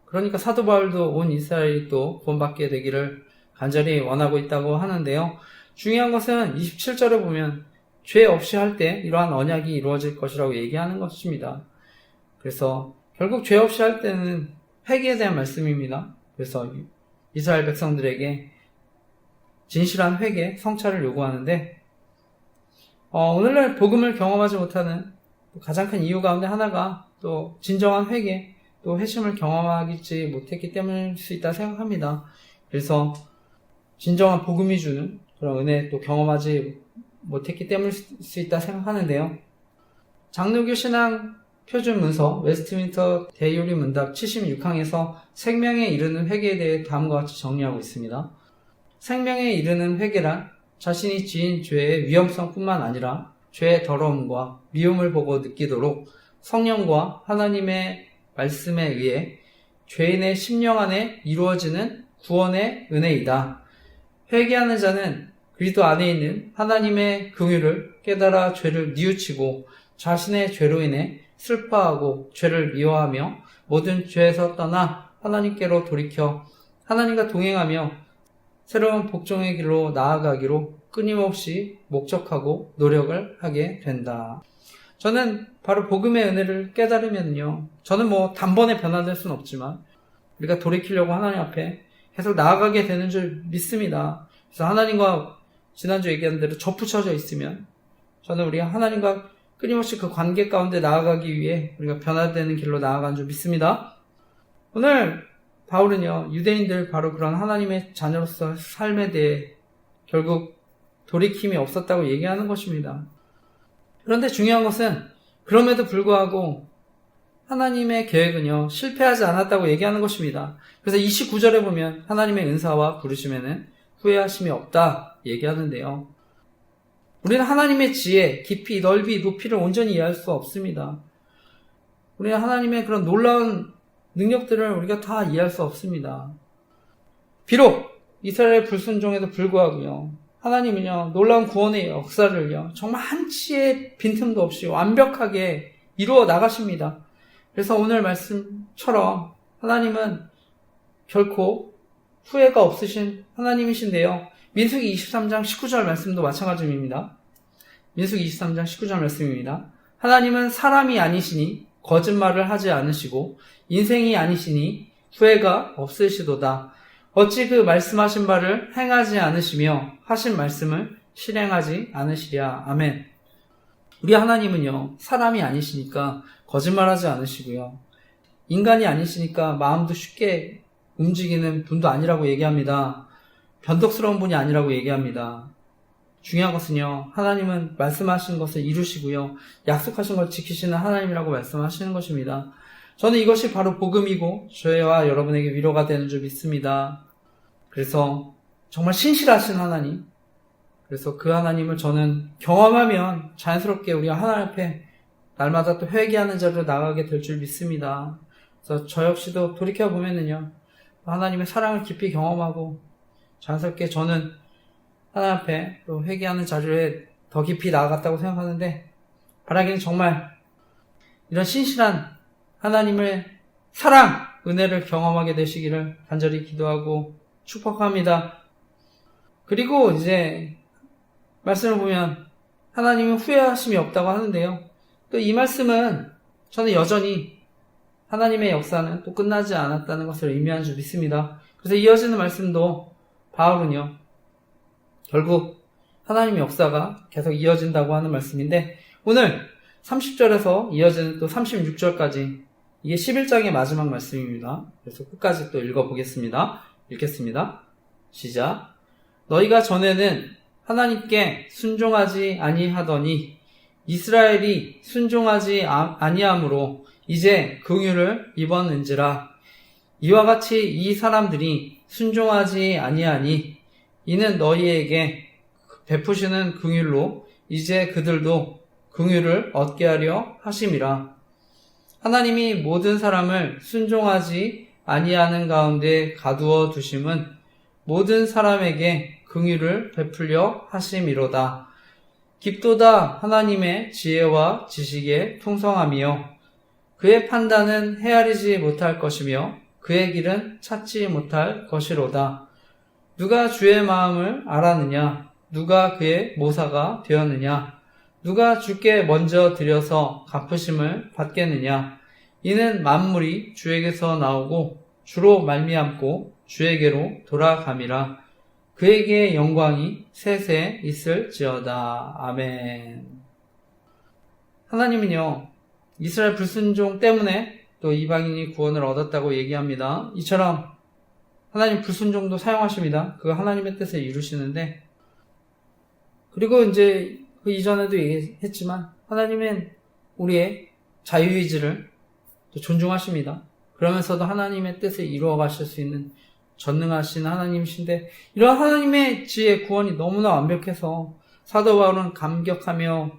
그러니까 사도 바울도 온 이스라엘이 또 구원받게 되기를 간절히 원하고 있다고 하는데요. 중요한 것은 27절에 보면 죄 없이 할 때 이러한 언약이 이루어질 것이라고 얘기하는 것입니다. 그래서 결국 죄 없이 할 때는 회개에 대한 말씀입니다. 그래서 이스라엘 백성들에게 진실한 회개, 성찰을 요구하는데, 오늘날 복음을 경험하지 못하는 가장 큰 이유 가운데 하나가 또 진정한 회개, 또 회심을 경험하지 못했기 때문일 수 있다 생각합니다. 그래서 진정한 복음이 주는 그런 은혜 또 경험하지 못했기 때문일 수 있다 생각하는데요. 장로교 신앙 표준 문서 웨스트민스터 대요리 문답 76항에서 생명에 이르는 회개에 대해 다음과 같이 정리하고 있습니다. 생명에 이르는 회개란 자신이 지은 죄의 위험성뿐만 아니라 죄의 더러움과 미움을 보고 느끼도록 성령과 하나님의 말씀에 의해 죄인의 심령 안에 이루어지는 구원의 은혜이다. 회개하는 자는 그리스도 안에 있는 하나님의 긍휼을 깨달아 죄를 뉘우치고 자신의 죄로 인해 슬퍼하고 죄를 미워하며 모든 죄에서 떠나 하나님께로 돌이켜 하나님과 동행하며 새로운 복종의 길로 나아가기로 끊임없이 목적하고 노력을 하게 된다. 저는 바로 복음의 은혜를 깨달으면요, 저는 단번에 변화될 수는 없지만 우리가 돌이키려고 하나님 앞에 계속 나아가게 되는 줄 믿습니다. 그래서 하나님과 지난주 얘기한 대로 접붙여져 있으면 저는 우리가 하나님과 끊임없이 그 관계 가운데 나아가기 위해 우리가 변화되는 길로 나아가는 줄 믿습니다. 오늘 바울은요, 유대인들 바로 그런 하나님의 자녀로서 삶에 대해 결국 돌이킴이 없었다고 얘기하는 것입니다. 그런데 중요한 것은 그럼에도 불구하고 하나님의 계획은요, 실패하지 않았다고 얘기하는 것입니다. 그래서 29절에 보면 하나님의 은사와 부르심에는 후회하심이 없다 얘기하는데요. 우리는 하나님의 지혜, 깊이, 넓이, 높이를 온전히 이해할 수 없습니다. 우리는 하나님의 그런 놀라운 능력들을 우리가 다 이해할 수 없습니다. 비록 이스라엘의 불순종에도 불구하고요, 하나님은요, 놀라운 구원의 역사를요, 정말 한치의 빈틈도 없이 완벽하게 이루어 나가십니다. 그래서 오늘 말씀처럼 하나님은 결코 후회가 없으신 하나님이신데요. 민수기 23장 19절 말씀도 마찬가지입니다. 민수기 23장 19절 말씀입니다. 하나님은 사람이 아니시니 거짓말을 하지 않으시고 인생이 아니시니 후회가 없으시도다. 어찌 그 말씀하신 바를 행하지 않으시며 하신 말씀을 실행하지 않으시랴. 아멘. 우리 하나님은요, 사람이 아니시니까 거짓말하지 않으시고요, 인간이 아니시니까 마음도 쉽게 움직이는 분도 아니라고 얘기합니다. 변덕스러운 분이 아니라고 얘기합니다. 중요한 것은요, 하나님은 말씀하신 것을 이루시고요, 약속하신 걸 지키시는 하나님이라고 말씀하시는 것입니다. 저는 이것이 바로 복음이고 저와 여러분에게 위로가 되는 줄 믿습니다. 그래서 정말 신실하신 하나님, 그래서 그 하나님을 저는 경험하면 자연스럽게 우리가 하나님 앞에 날마다 또 회개하는 자로 나가게 될 줄 믿습니다. 그래서 저 역시도 돌이켜보면은요, 하나님의 사랑을 깊이 경험하고 자연스럽게 저는 하나님 앞에 또 회개하는 자리에 더 깊이 나아갔다고 생각하는데, 바라기는 정말 이런 신실한 하나님의 사랑, 은혜를 경험하게 되시기를 간절히 기도하고 축복합니다. 그리고 이제 말씀을 보면 하나님은 후회하심이 없다고 하는데요, 또 이 말씀은 저는 여전히 하나님의 역사는 또 끝나지 않았다는 것을 의미하는 줄 믿습니다. 그래서 이어지는 말씀도 바울은요, 결국 하나님의 역사가 계속 이어진다고 하는 말씀인데, 오늘 30절에서 이어지는 또 36절까지 이게 11장의 마지막 말씀입니다. 그래서 끝까지 또 읽어보겠습니다. 읽겠습니다. 시작. 너희가 전에는 하나님께 순종하지 아니하더니 이스라엘이 순종하지 아니함으로 이제 긍휼을 입었는지라. 이와 같이 이 사람들이 순종하지 아니하니 이는 너희에게 베푸시는 긍휼로 이제 그들도 긍휼을 얻게 하려 하심이라. 하나님이 모든 사람을 순종하지 아니하는 가운데 가두어 두심은 모든 사람에게 긍휼을 베풀려 하심이로다. 깊도다 하나님의 지혜와 지식에 풍성함이요 그의 판단은 헤아리지 못할 것이며 그의 길은 찾지 못할 것이로다. 누가 주의 마음을 알았느냐? 누가 그의 모사가 되었느냐? 누가 주께 먼저 드려서 갚으심을 받겠느냐? 이는 만물이 주에게서 나오고 주로 말미암고 주에게로 돌아감이라. 그에게 영광이 세세 있을지어다. 아멘. 하나님은요, 이스라엘 불순종 때문에 또 이방인이 구원을 얻었다고 얘기합니다. 이처럼 하나님 불순종도 사용하십니다. 그 하나님의 뜻을 이루시는데, 그리고 이제 그 이전에도 얘기했지만 하나님은 우리의 자유의지를 또 존중하십니다. 그러면서도 하나님의 뜻을 이루어 가실 수 있는 전능하신 하나님이신데, 이런 하나님의 지혜 구원이 너무나 완벽해서 사도 바울은 감격하며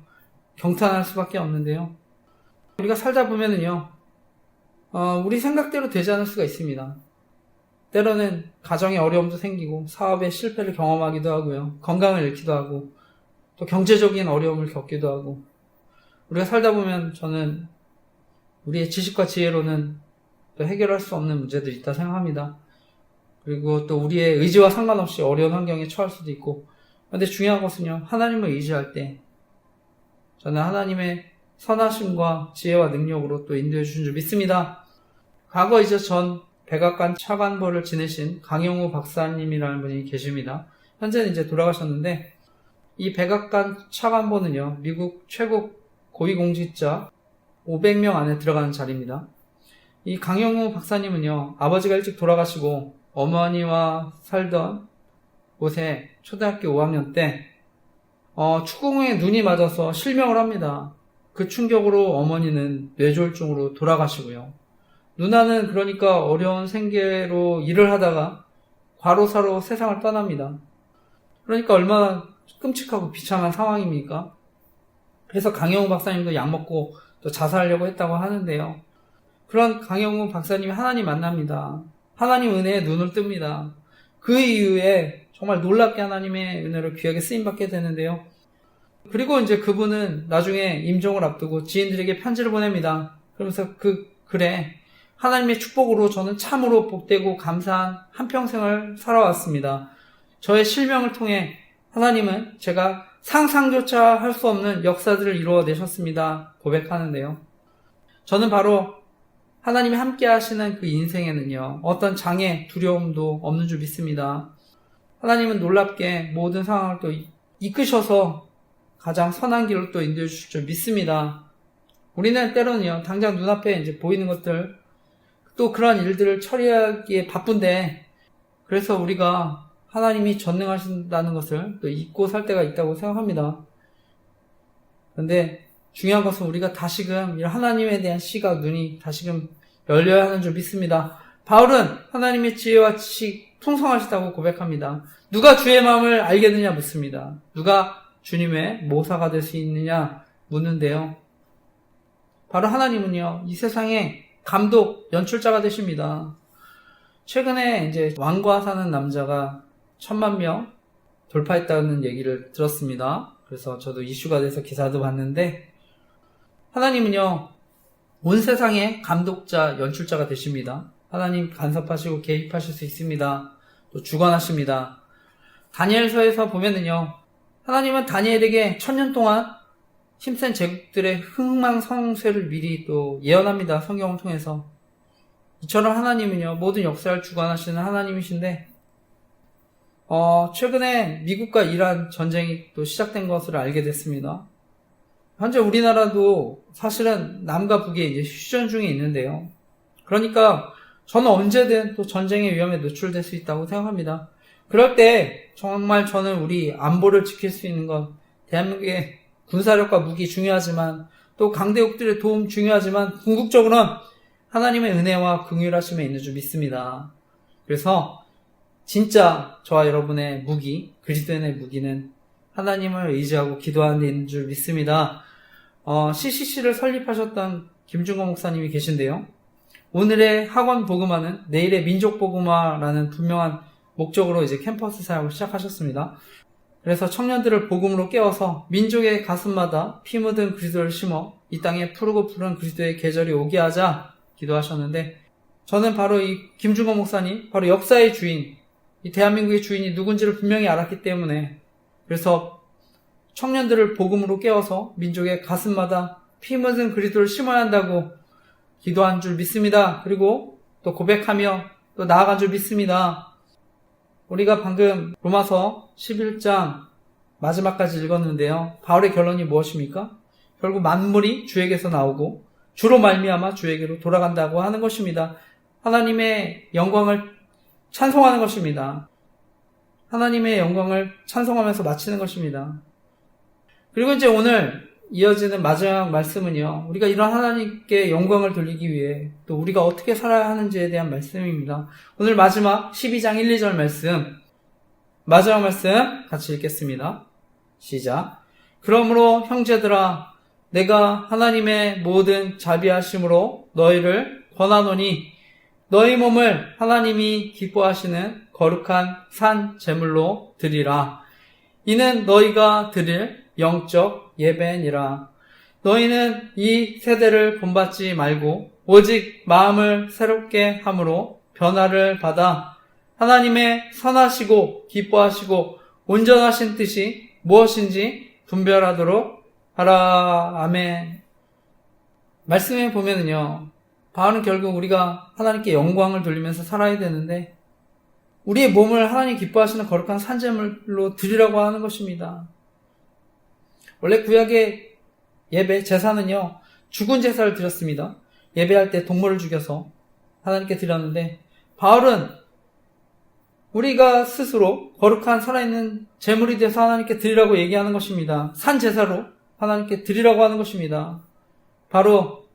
경탄할 수밖에 없는데요, 우리가 살다 보면은요, 우리 생각대로 되지 않을 수가 있습니다. 때로는 가정에 어려움도 생기고 사업의 실패를 경험하기도 하고요, 건강을 잃기도 하고 또 경제적인 어려움을 겪기도 하고, 우리가 살다 보면 저는 우리의 지식과 지혜로는 또 해결할 수 없는 문제들이 있다 생각합니다. 그리고 또 우리의 의지와 상관없이 어려운 환경에 처할 수도 있고, 그런데 중요한 것은요, 하나님을 의지할 때 저는 하나님의 선하심과 지혜와 능력으로 또 인도해 주신 줄 믿습니다. 과거 이제 전 백악관 차관보를 지내신 강영우 박사님이라는 분이 계십니다. 현재는 이제 돌아가셨는데, 이 백악관 차관보는요, 미국 최고 고위공직자 500명 안에 들어가는 자리입니다. 이 강영우 박사님은요, 아버지가 일찍 돌아가시고 어머니와 살던 곳에 초등학교 5학년 때 축구공에 눈이 맞아서 실명을 합니다. 그 충격으로 어머니는 뇌졸중으로 돌아가시고요, 누나는 그러니까 어려운 생계로 일을 하다가 과로사로 세상을 떠납니다. 그러니까 얼마나 끔찍하고 비참한 상황입니까? 그래서 강영우 박사님도 약 먹고 또 자살하려고 했다고 하는데요, 그런 강영우 박사님이 하나님 만납니다. 하나님 은혜에 눈을 뜹니다. 그 이후에 정말 놀랍게 하나님의 은혜를 귀하게 쓰임받게 되는데요, 그리고 이제 그분은 나중에 임종을 앞두고 지인들에게 편지를 보냅니다. 그러면서 그 글에 하나님의 축복으로 저는 참으로 복되고 감사한 한평생을 살아왔습니다. 저의 실명을 통해 하나님은 제가 상상조차 할 수 없는 역사들을 이루어내셨습니다. 고백하는데요. 저는 바로 하나님이 함께 하시는 그 인생에는요, 어떤 장애, 두려움도 없는 줄 믿습니다. 하나님은 놀랍게 모든 상황을 또 이끄셔서 가장 선한 길로 또 인도해 주실 줄 믿습니다. 우리는 때로는요, 당장 눈앞에 이제 보이는 것들, 또 그런 일들을 처리하기에 바쁜데, 그래서 우리가 하나님이 전능하신다는 것을 또 잊고 살 때가 있다고 생각합니다. 그런데 중요한 것은 우리가 다시금 하나님에 대한 시각, 눈이 다시금 열려야 하는 줄 믿습니다. 바울은 하나님의 지혜와 지식 풍성하시다고 고백합니다. 누가 주의 마음을 알겠느냐 묻습니다. 누가 주님의 모사가 될 수 있느냐 묻는데요. 바로 하나님은요, 이 세상의 감독, 연출자가 되십니다. 최근에 이제 왕과 사는 남자가 10,000명 돌파했다는 얘기를 들었습니다. 그래서 저도 이슈가 돼서 기사도 봤는데, 하나님은요, 온 세상의 감독자, 연출자가 되십니다. 하나님 간섭하시고 개입하실 수 있습니다. 또 주관하십니다. 다니엘서에서 보면은요, 하나님은 다니엘에게 1000년 동안 힘센 제국들의 흥망성쇠를 미리 또 예언합니다. 성경을 통해서. 이처럼 하나님은요, 모든 역사를 주관하시는 하나님이신데, 최근에 미국과 이란 전쟁이 또 시작된 것을 알게 됐습니다. 현재 우리나라도 사실은 남과 북에 이제 휴전 중에 있는데요. 그러니까 저는 언제든 또 전쟁의 위험에 노출될 수 있다고 생각합니다. 그럴 때 정말 저는 우리 안보를 지킬 수 있는 것, 대한민국의 군사력과 무기 중요하지만 또 강대국들의 도움 중요하지만 궁극적으로는 하나님의 은혜와 긍휼하심에 있는 줄 믿습니다. 그래서 진짜 저와 여러분의 무기, 그리스도인의 무기는 하나님을 의지하고 기도하는 데 있는 줄 믿습니다. CCC를 설립하셨던 김중건 목사님이 계신데요. 오늘의 학원 복음화는 내일의 민족 복음화라는 분명한 목적으로 이제 캠퍼스 사역을 시작하셨습니다. 그래서 청년들을 복음으로 깨워서 민족의 가슴마다 피 묻은 그리스도를 심어 이 땅에 푸르고 푸른 그리스도의 계절이 오게 하자 기도하셨는데, 저는 바로 이 김중건 목사님, 바로 역사의 주인, 이 대한민국의 주인이 누군지를 분명히 알았기 때문에, 그래서 청년들을 복음으로 깨워서 민족의 가슴마다 피 묻은 그리스도를 심어야 한다고 기도한 줄 믿습니다. 그리고 또 고백하며 또 나아간 줄 믿습니다. 우리가 방금 로마서 11장 마지막까지 읽었는데요. 바울의 결론이 무엇입니까? 결국 만물이 주에게서 나오고 주로 말미암아 주에게로 돌아간다고 하는 것입니다. 하나님의 영광을 찬송하는 것입니다. 하나님의 영광을 찬송하면서 마치는 것입니다. 그리고 이제 오늘 이어지는 마지막 말씀은요, 우리가 이런 하나님께 영광을 돌리기 위해 또 우리가 어떻게 살아야 하는지에 대한 말씀입니다. 오늘 마지막 12장 1, 2절 말씀, 마지막 말씀 같이 읽겠습니다. 시작. 그러므로 형제들아, 내가 하나님의 모든 자비하심으로 너희를 권하노니 너희 몸을 하나님이 기뻐하시는 거룩한 산 제물로 드리라. 이는 너희가 드릴 영적 예배니라. 너희는 이 세대를 본받지 말고 오직 마음을 새롭게 함으로 변화를 받아 하나님의 선하시고 기뻐하시고 온전하신 뜻이 무엇인지 분별하도록 하라. 아멘. 말씀에 보면은요, 바울은 결국 우리가 하나님께 영광을 돌리면서 살아야 되는데, 우리의 몸을 하나님 기뻐하시는 거룩한 산제물로 드리라고 하는 것입니다. 원래 구약의 예배, 제사는요, 죽은 제사를 드렸습니다. 예배할 때 동물을 죽여서 하나님께 드렸는데, 바울은 우리가 스스로 거룩한 살아있는 제물이 돼서 하나님께 드리라고 얘기하는 것입니다. 산 제사로 하나님께 드리라고 하는 것입니다. 바로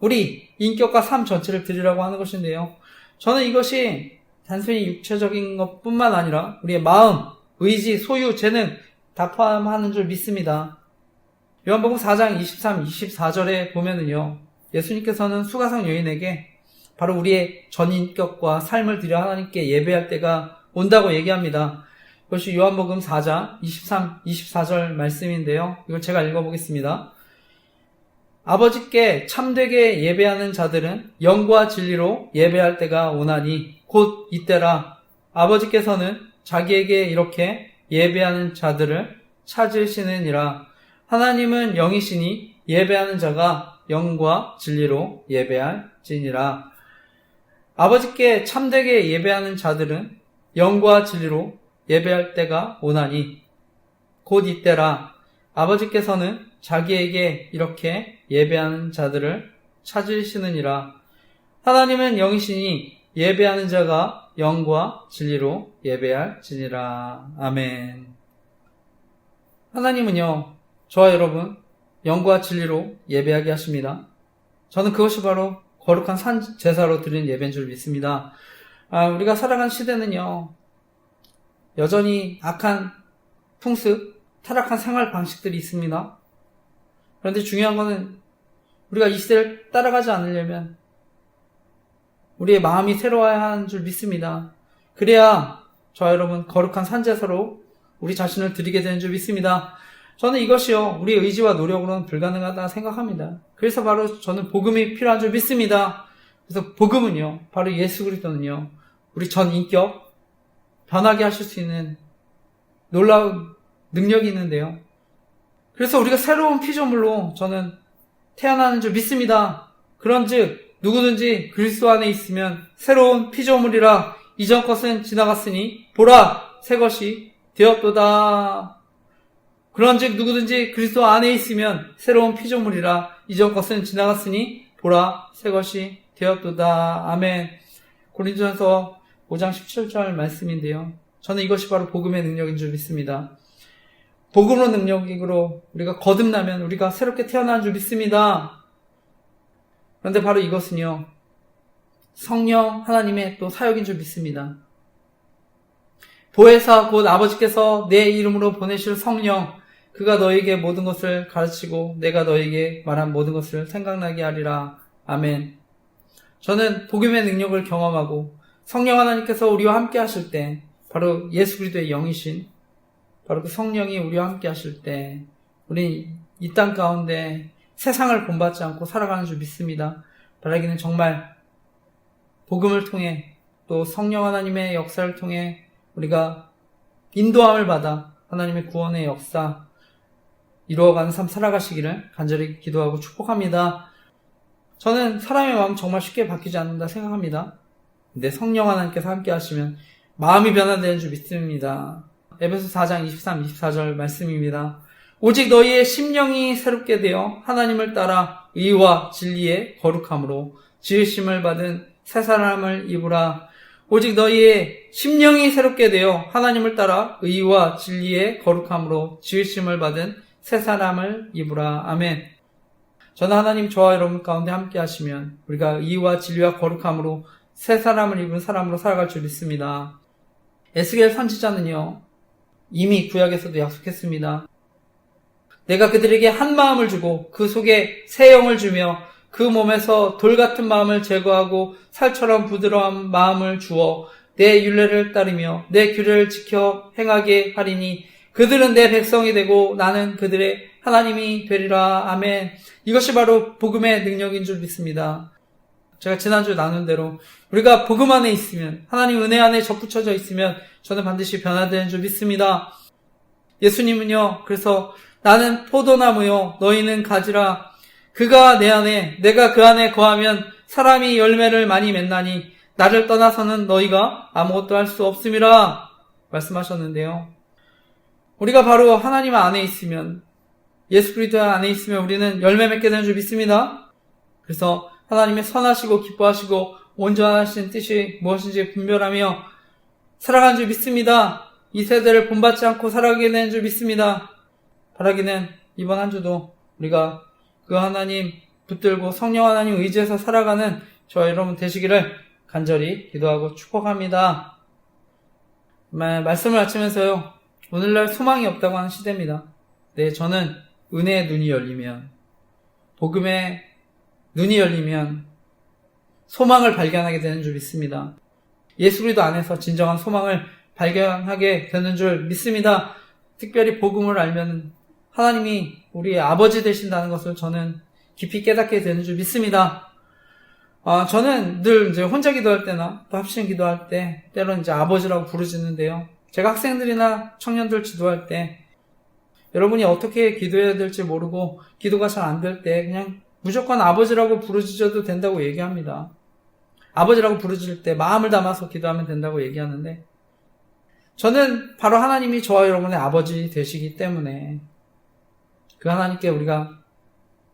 우리 인격과 삶 전체를 드리라고 하는 것인데요. 저는 이것이 단순히 육체적인 것뿐만 아니라 우리의 마음, 의지, 소유, 재능 다 포함하는 줄 믿습니다. 요한복음 4장 23, 24절에 보면은요, 예수님께서는 수가성 여인에게 바로 우리의 전인격과 삶을 드려 하나님께 예배할 때가 온다고 얘기합니다. 그것이 요한복음 4장 23, 24절 말씀인데요. 이걸 제가 읽어보겠습니다. 아버지께 참되게 예배하는 자들은 영과 진리로 예배할 때가 오나니 곧 이때라. 아버지께서는 자기에게 이렇게 예배하는 자들을 찾으시느니라. 하나님은 영이시니 예배하는 자가 영과 진리로 예배할지니라. 아버지께 참되게 예배하는 자들은 영과 진리로 예배할 때가 오나니 곧 이때라. 아버지께서는 자기에게 이렇게 예배하는 자들을 찾으시느니라. 하나님은 영이시니 예배하는 자가 영과 진리로 예배할지니라. 아멘. 하나님은요, 저와 여러분 영과 진리로 예배하게 하십니다. 저는 그것이 바로 거룩한 산 제사로 드리는 예배인 줄 믿습니다. 우리가 살아가는 시대는요, 여전히 악한 풍습, 타락한 생활 방식들이 있습니다. 그런데 중요한 거는 우리가 이 시대를 따라가지 않으려면 우리의 마음이 새로워야 하는 줄 믿습니다. 그래야 저와 여러분 거룩한 산제사로 우리 자신을 드리게 되는 줄 믿습니다. 저는 이것이요, 우리 의지와 노력으로는 불가능하다 생각합니다. 그래서 바로 저는 복음이 필요한 줄 믿습니다. 그래서 복음은요, 바로 예수 그리스도는요, 우리 전 인격 변하게 하실 수 있는 놀라운 능력이 있는데요. 그래서 우리가 새로운 피조물로 저는 태어나는 줄 믿습니다. 그런즉 누구든지 그리스도 안에 있으면 새로운 피조물이라. 이전 것은 지나갔으니 보라 새 것이 되었도다. 그런즉 누구든지 그리스도 안에 있으면 새로운 피조물이라. 이전 것은 지나갔으니 보라 새 것이 되었도다. 아멘. 고린도전서 5장 17절 말씀인데요. 저는 이것이 바로 복음의 능력인 줄 믿습니다. 복음으로 능력으로 우리가 거듭나면 우리가 새롭게 태어난 줄 믿습니다. 그런데 바로 이것은요, 성령 하나님의 또 사역인 줄 믿습니다. 보혜사 곧 아버지께서 내 이름으로 보내실 성령, 그가 너에게 모든 것을 가르치고 내가 너에게 말한 모든 것을 생각나게 하리라. 아멘. 저는 복음의 능력을 경험하고 성령 하나님께서 우리와 함께 하실 때, 바로 예수 그리스도의 영이신 바로 그 성령이 우리와 함께 하실 때 우리 이 땅 가운데 세상을 본받지 않고 살아가는 줄 믿습니다. 바라기는 정말 복음을 통해 또 성령 하나님의 역사를 통해 우리가 인도함을 받아 하나님의 구원의 역사 이루어가는 삶 살아가시기를 간절히 기도하고 축복합니다. 저는 사람의 마음 정말 쉽게 바뀌지 않는다 생각합니다. 근데 성령 하나님께서 함께 하시면 마음이 변화되는 줄 믿습니다. 에베소 4장 23, 24절 말씀입니다. 오직 너희의 심령이 새롭게 되어 하나님을 따라 의와 진리의 거룩함으로 지으심을 받은 새 사람을 입으라. 오직 너희의 심령이 새롭게 되어 하나님을 따라 의와 진리의 거룩함으로 지으심을 받은 새 사람을 입으라. 아멘. 저는 하나님 저와 여러분 가운데 함께 하시면 우리가 의와 진리와 거룩함으로 새 사람을 입은 사람으로 살아갈 줄 믿습니다. 에스겔 선지자는요, 이미 구약에서도 약속했습니다. 내가 그들에게 한 마음을 주고 그 속에 새 영을 주며 그 몸에서 돌 같은 마음을 제거하고 살처럼 부드러운 마음을 주어 내 율례를 따르며 내 규례를 지켜 행하게 하리니 그들은 내 백성이 되고 나는 그들의 하나님이 되리라. 아멘. 이것이 바로 복음의 능력인 줄 믿습니다. 제가 지난주 나눈 대로 우리가 복음 안에 있으면, 하나님 은혜 안에 접붙여져 있으면 저는 반드시 변화되는 줄 믿습니다. 예수님은요, 그래서 나는 포도나무요 너희는 가지라. 그가 내 안에 내가 그 안에 거하면 사람이 열매를 많이 맺나니 나를 떠나서는 너희가 아무것도 할 수 없음이라 말씀하셨는데요. 우리가 바로 하나님 안에 있으면, 예수 그리스도 안에 있으면 우리는 열매 맺게 되는 줄 믿습니다. 그래서 하나님의 선하시고 기뻐하시고 온전하신 뜻이 무엇인지 분별하며 살아가는 줄 믿습니다. 이 세대를 본받지 않고 살아가게 되는 줄 믿습니다. 바라기는 이번 한 주도 우리가 그 하나님 붙들고 성령 하나님 의지해서 살아가는 저와 여러분 되시기를 간절히 기도하고 축복합니다. 말씀을 마치면서요, 오늘날 소망이 없다고 하는 시대입니다. 네, 저는 은혜의 눈이 열리면, 복음의 눈이 열리면 소망을 발견하게 되는 줄 믿습니다. 예수 그리스도 안에서 진정한 소망을 발견하게 되는 줄 믿습니다. 특별히 복음을 알면 하나님이 우리의 아버지 되신다는 것을 저는 깊이 깨닫게 되는 줄 믿습니다. 저는 늘 이제 혼자 기도할 때나 또 합심 기도할 때 때로는 이제 아버지라고 부르짖는데요. 제가 학생들이나 청년들 지도할 때 여러분이 어떻게 기도해야 될지 모르고 기도가 잘 안 될 때 그냥 무조건 아버지라고 부르짖어도 된다고 얘기합니다. 아버지라고 부르짖을 때 마음을 담아서 기도하면 된다고 얘기하는데, 저는 바로 하나님이 저와 여러분의 아버지 되시기 때문에 그 하나님께 우리가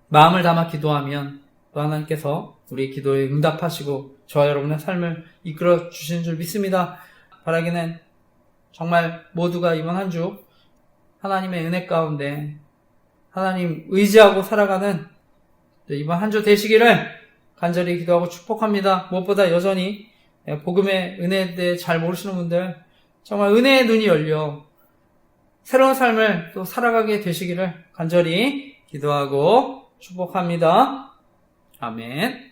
마음을 담아 기도하면 또 하나님께서 우리 기도에 응답하시고 저와 여러분의 삶을 이끌어 주시는 줄 믿습니다. 바라기는 정말 모두가 이번 한 주 하나님의 은혜 가운데 하나님 의지하고 살아가는 이번 한 주 되시기를 간절히 기도하고 축복합니다. 무엇보다 여전히 복음의 은혜에 대해 잘 모르시는 분들 정말 은혜의 눈이 열려 새로운 삶을 또 살아가게 되시기를 간절히 기도하고 축복합니다. 아멘.